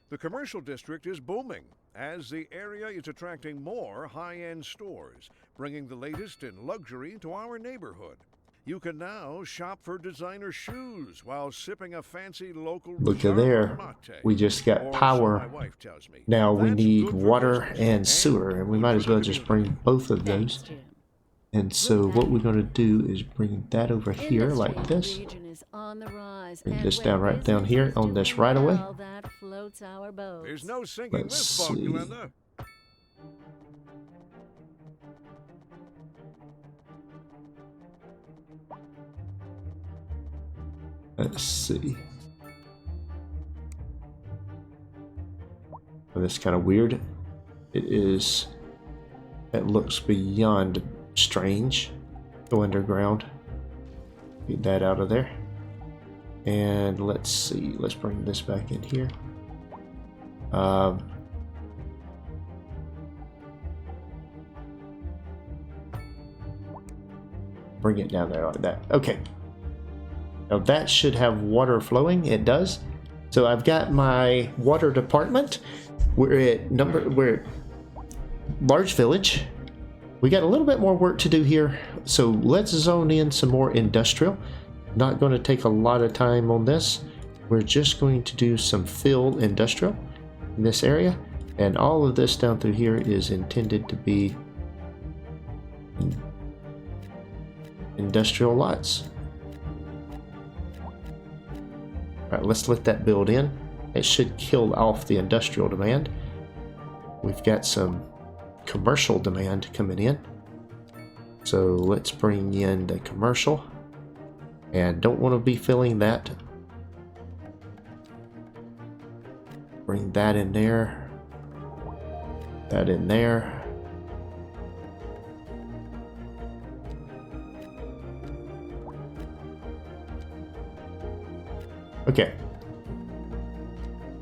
The commercial district is booming as the area is attracting more high-end stores, bringing the latest in luxury to our neighborhood. You can now shop for designer shoes while sipping a fancy local Look at Resilan there. latte. We just got Or so power. my wife tells me. Now we That's need good for water business and sewer, and we good might for as well the just community. bring both of Thanks, those. Jim. And so what we're going to do is bring that over here like Industry this. region is on the rise, Bring and this when down right down business here is on this doing right away. well, that floats our boats. There's no sinking Let's this fog, see. Glenda. Let's see. Oh, that's kind of weird. It is. It looks beyond strange. Go underground. Get that out of there. And let's see. Let's bring this back in here. Bring it down there like that. Okay. Now that should have water flowing. It does. So I've got my water department. We're at Large Village. We got a little bit more work to do here. So let's zone in some more industrial. Not going to take a lot of time on this. We're just going to do some fill industrial in this area. And all of this down through here is intended to be industrial lots. Alright, let's let that build in. It should kill off the industrial demand. We've got some commercial demand coming in. So let's bring in the commercial. And don't want to be filling that. Bring that in there. That in there. Okay.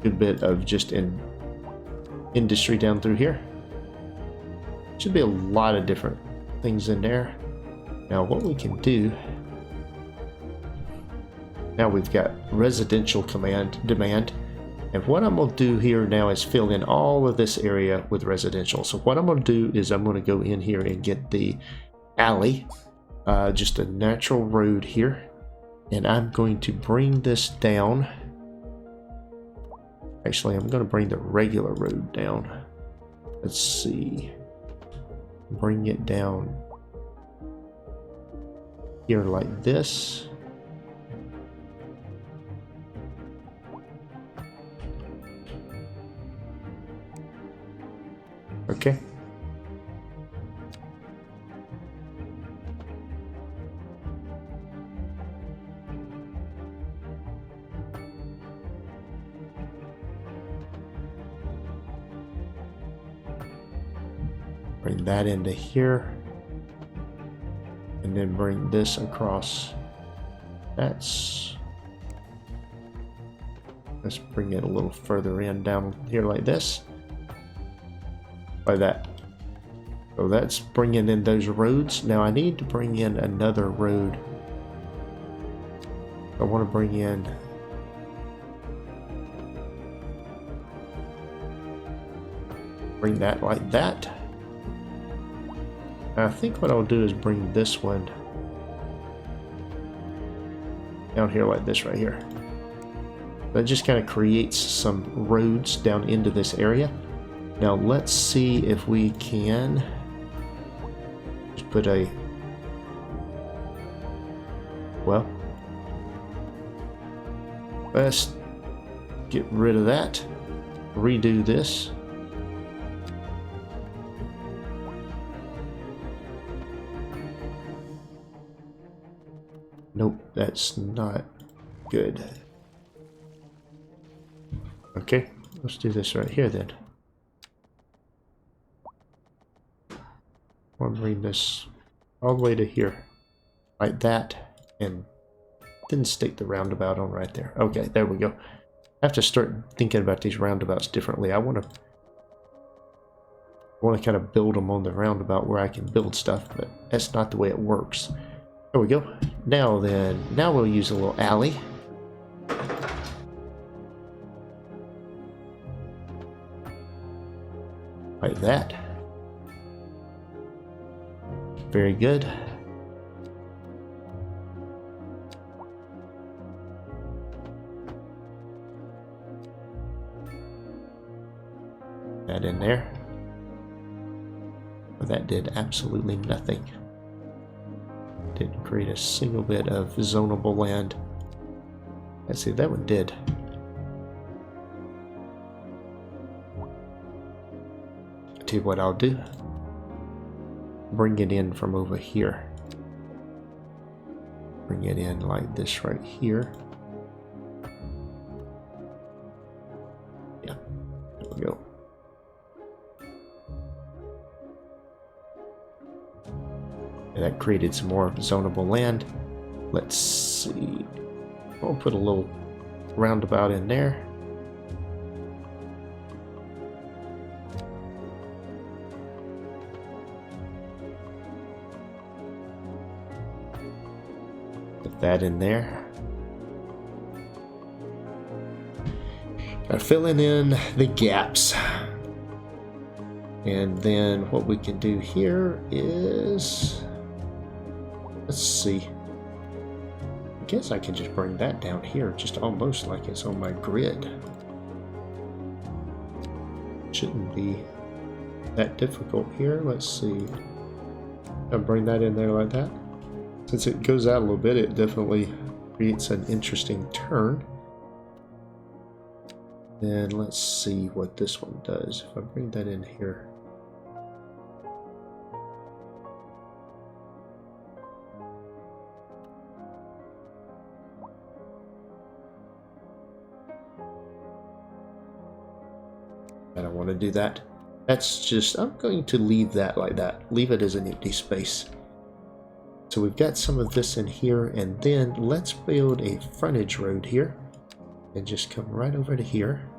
Good bit of just industry down through here. Should be a lot of different things in there. Now what we can do, now we've got residential demand, and what I'm going to do here now is fill in all of this area with residential. So what I'm going to do is I'm going to go in here and get the alley, just a natural road here. And I'm going to bring this down. Actually, I'm going to bring the regular road down. Let's see. Bring it down here like this. Okay. Bring that into here. And then bring this across Let's bring it a little further in down here like this. Like that. So that's bringing in those roads. Now I need to bring in another road. I want to bring in that like that. I think what I'll do is bring this one down here like this right here. That just kind of creates some roads down into this area. Now let's see if we can just put a, well, let's get rid of that, redo this. Nope, that's not good. Okay, let's do this right here then. I'll bring this all the way to here, like that, and then stick the roundabout on right there. Okay, there we go. I have to start thinking about these roundabouts differently. I want to kind of build them on the roundabout where I can build stuff, but that's not the way it works. There we go. Now then, now we'll use a little alley. Like that. Very good. That in there. But that did absolutely nothing. Didn't create a single bit of zonable land. Let's see, that one did. Tell you what I'll do. Bring it in from over here. Bring it in like this right here. Yeah, there we go. And that created some more zonable land. Let's see. I'll put a little roundabout in there. Put that in there. Filling in the gaps. And then what we can do here is, let's see. I guess I can just bring that down here, just almost like it's on my grid. Shouldn't be that difficult here. Let's see. I'll bring that in there like that. Since it goes out a little bit, it definitely creates an interesting turn. Then let's see what this one does. If I bring that in here. I don't want to do that. That's just, I'm going to leave that like that. Leave it as an empty space. So we've got some of this in here, and then let's build a frontage road here. And just come right over to here.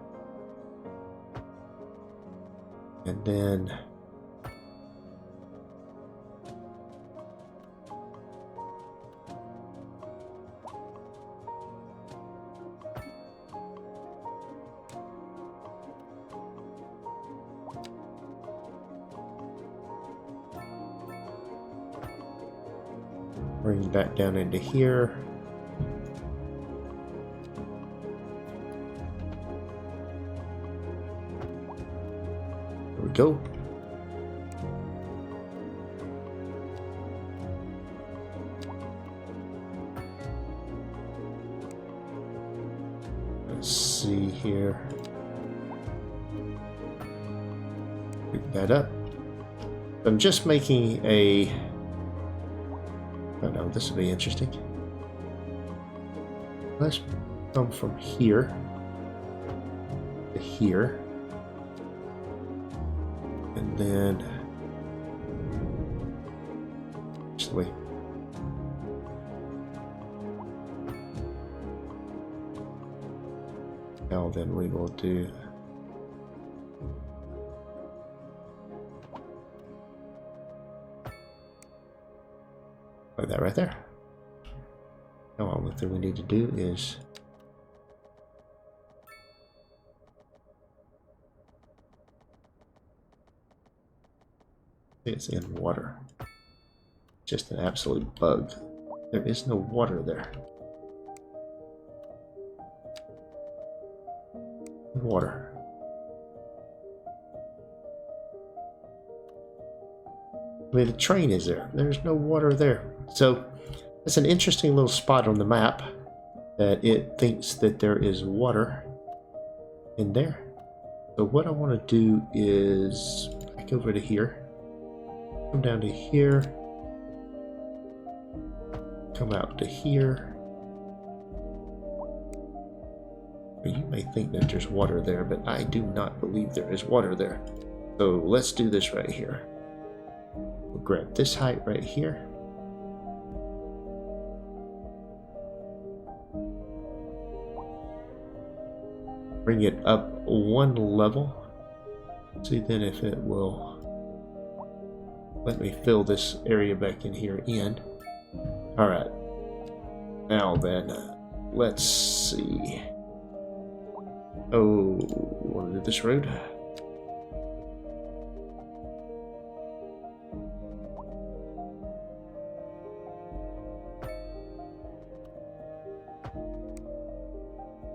And then bring that down into here. There we go. Let's see here. Pick that up. I'm just making a, oh no, this will be interesting. Let's come from here to here. And then actually Now then we will do like that right there. Now all the thing we need to do is it's in water. Just an absolute bug. There is no water there. Water. I mean, the train is there. There's no water there. So it's an interesting little spot on the map that it thinks that there is water in there. So what I want to do is back over to here. Come down to here. Come out to here. You may think that there's water there, but I do not believe there is water there. So let's do this right here. We'll grab this height right here. Bring it up one level. See then if it will let me fill this area back in here in. Alright. Now then, let's see. Oh, we want to do this road?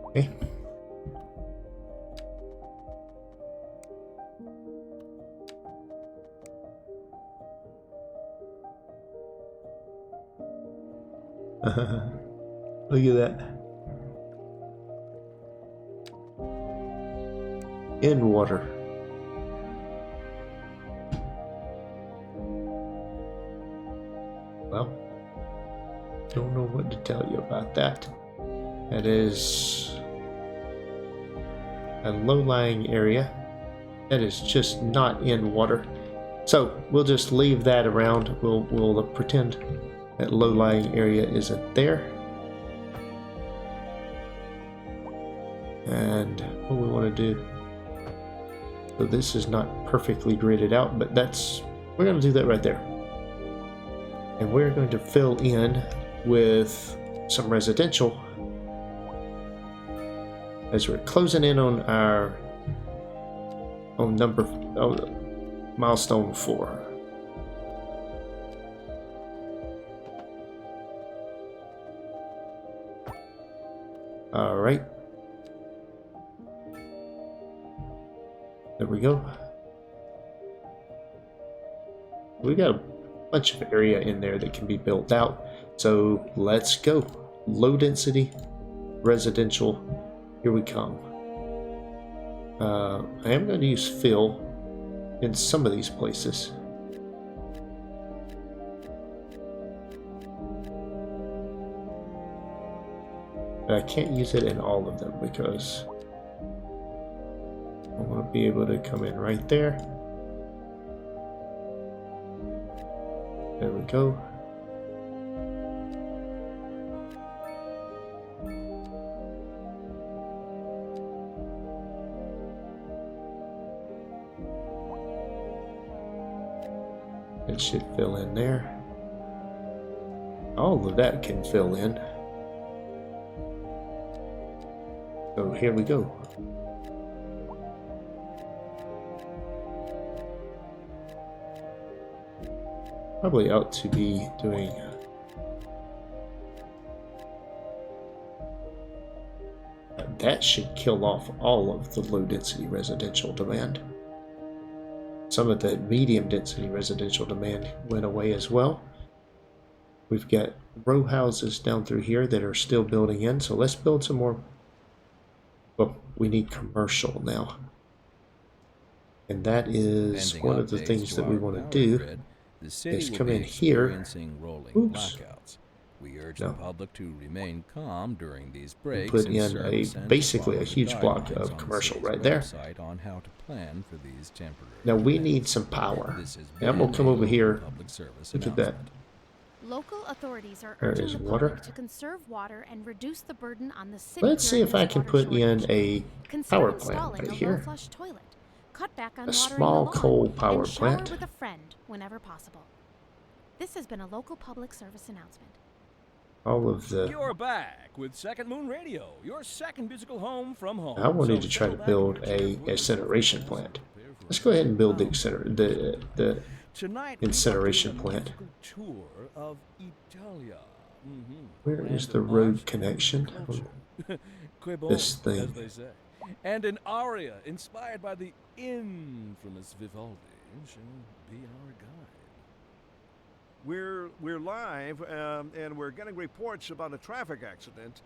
Okay. Look at that. In water. Well, don't know what to tell you about that. That is a low-lying area that is just not in water. So we'll just leave that around. We'll pretend that low-lying area isn't there. And what we want to do. So this is not perfectly gridded out, but we're going to do that right there. And we're going to fill in with some residential as we're closing in on our milestone 4. All right. There we go. We got a bunch of area in there that can be built out. So let's go. Low density, residential. Here we come. I am going to use fill in some of these places. But I can't use it in all of them because I want to be able to come in right there. There we go. It should fill in there. All of that can fill in. So here we go. Probably ought to be doing that. Should kill off all of the low density residential demand. Some of the medium density residential demand went away as well. We've got row houses down through here that are still building in, so let's build some more. Well, we need commercial now. And that is one of the things that we want to do. Is come in here. Oops. We urge the public to remain calm during these breaks. Put in basically a huge block of commercial right there. On how to plan for these temporary now we need some power. And I'm gonna come over here. Look at that. Local authorities are There urging is the water. public to conserve water and reduce the burden on the city. Let's see during if I this can water put in shortage. a Consider power plant installing right a here. low-flush toilet. Cut back on A watering small the lawn, coal power and shower plant. with a friend whenever possible. This has been a local public service announcement. All of the... You're back with Second Moon Radio, your second musical home from home. I wanted to So try to settle back build in your chair, a put your incineration feet up, plant. prepare for Let's a go ahead and build the good the Tonight, incineration we are doing plant. a musical tour of Italia. Where Land is the of road art and connection? culture. Que bon, This thing. as they say. And an aria inspired by the infamous Vivaldi shall be our guide. We're live, and we're getting reports about a traffic accident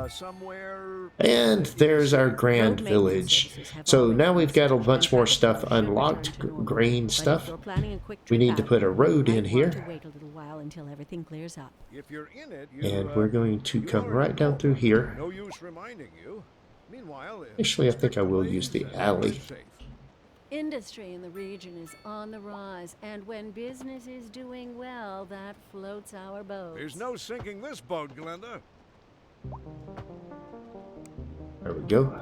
somewhere. And there's our grand Road maintenance village. services have So already now we've got a commenced, bunch and more traffic stuff flow should unlocked, return to normal. grain But stuff. if you're planning a quick We trip need to out, put a road you in might here. want to wait a little while until everything clears up. If you're in it, you, And we're going to you come already right down know. through here. No use reminding you. Meanwhile, Actually, I think I will use the alley. Safe. Industry in the region is on the rise, and when business is doing well, that floats our boats. There's no sinking this boat, Glenda. There we go.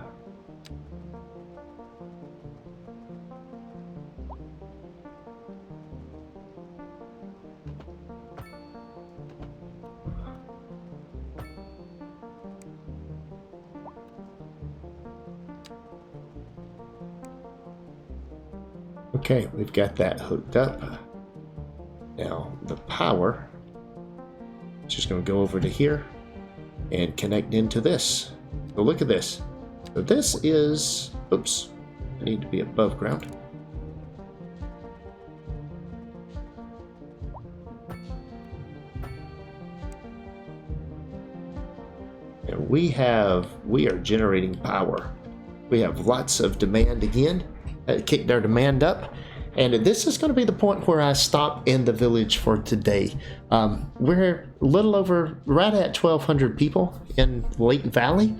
Okay, we've got that hooked up. Now the power, just going to go over to here and connect into this. So look at this. So this is, oops, I need to be above ground. And we are generating power. We have lots of demand again. Kicked our demand up. And this is going to be the point where I stop in the village for today. We're a little over, right at 1,200 people in Lake Valley.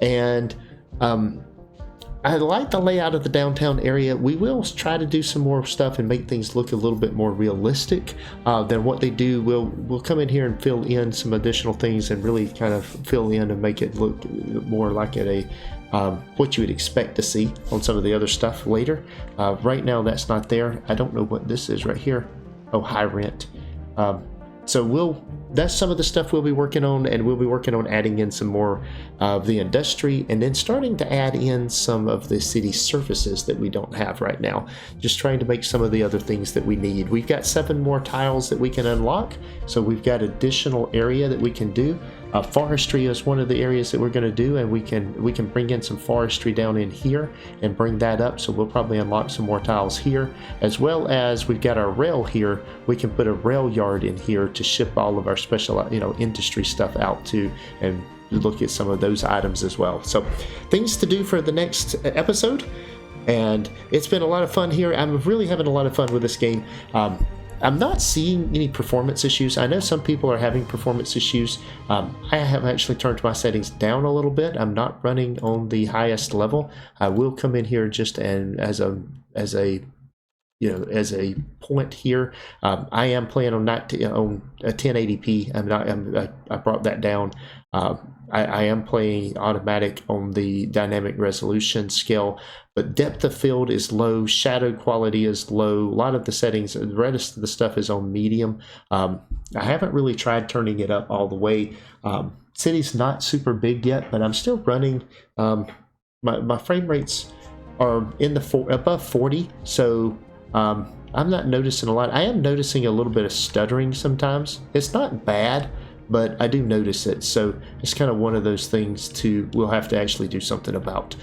And I like the layout of the downtown area. We will try to do some more stuff and make things look a little bit more realistic than what they do. We'll come in here and fill in some additional things and really kind of fill in and make it look more like what you would expect to see on some of the other stuff later. Right now that's not there. I don't know what this is right here. Oh, high rent. So that's some of the stuff we'll be working on, and we'll be working on adding in some more of the industry, and then starting to add in some of the city services that we don't have right now. Just trying to make some of the other things that we need. We've got 7 more tiles that we can unlock, so we've got additional area that we can do. Forestry is one of the areas that we're going to do, and we can bring in some forestry down in here and bring that up. So we'll probably unlock some more tiles here, as well as we've got our rail here. We can put a rail yard in here to ship all of our special, industry stuff out to, and look at some of those items as well. So things to do for the next episode, and it's been a lot of fun here. I'm really having a lot of fun with this game. I'm not seeing any performance issues. I know some people are having performance issues. I have actually turned my settings down a little bit. I'm not running on the highest level. I will come in here just as a point here. I am playing on 1080p. I brought that down. I am playing automatic on the dynamic resolution scale, but depth of field is low, shadow quality is low. A lot of the settings, the rest of the stuff is on medium. I haven't really tried turning it up all the way. City's not super big yet, but I'm still running. My frame rates are in the above 40, so I'm not noticing a lot. I am noticing a little bit of stuttering sometimes. It's not bad, but I do notice it, so it's kind of one of those things we'll have to actually do something about.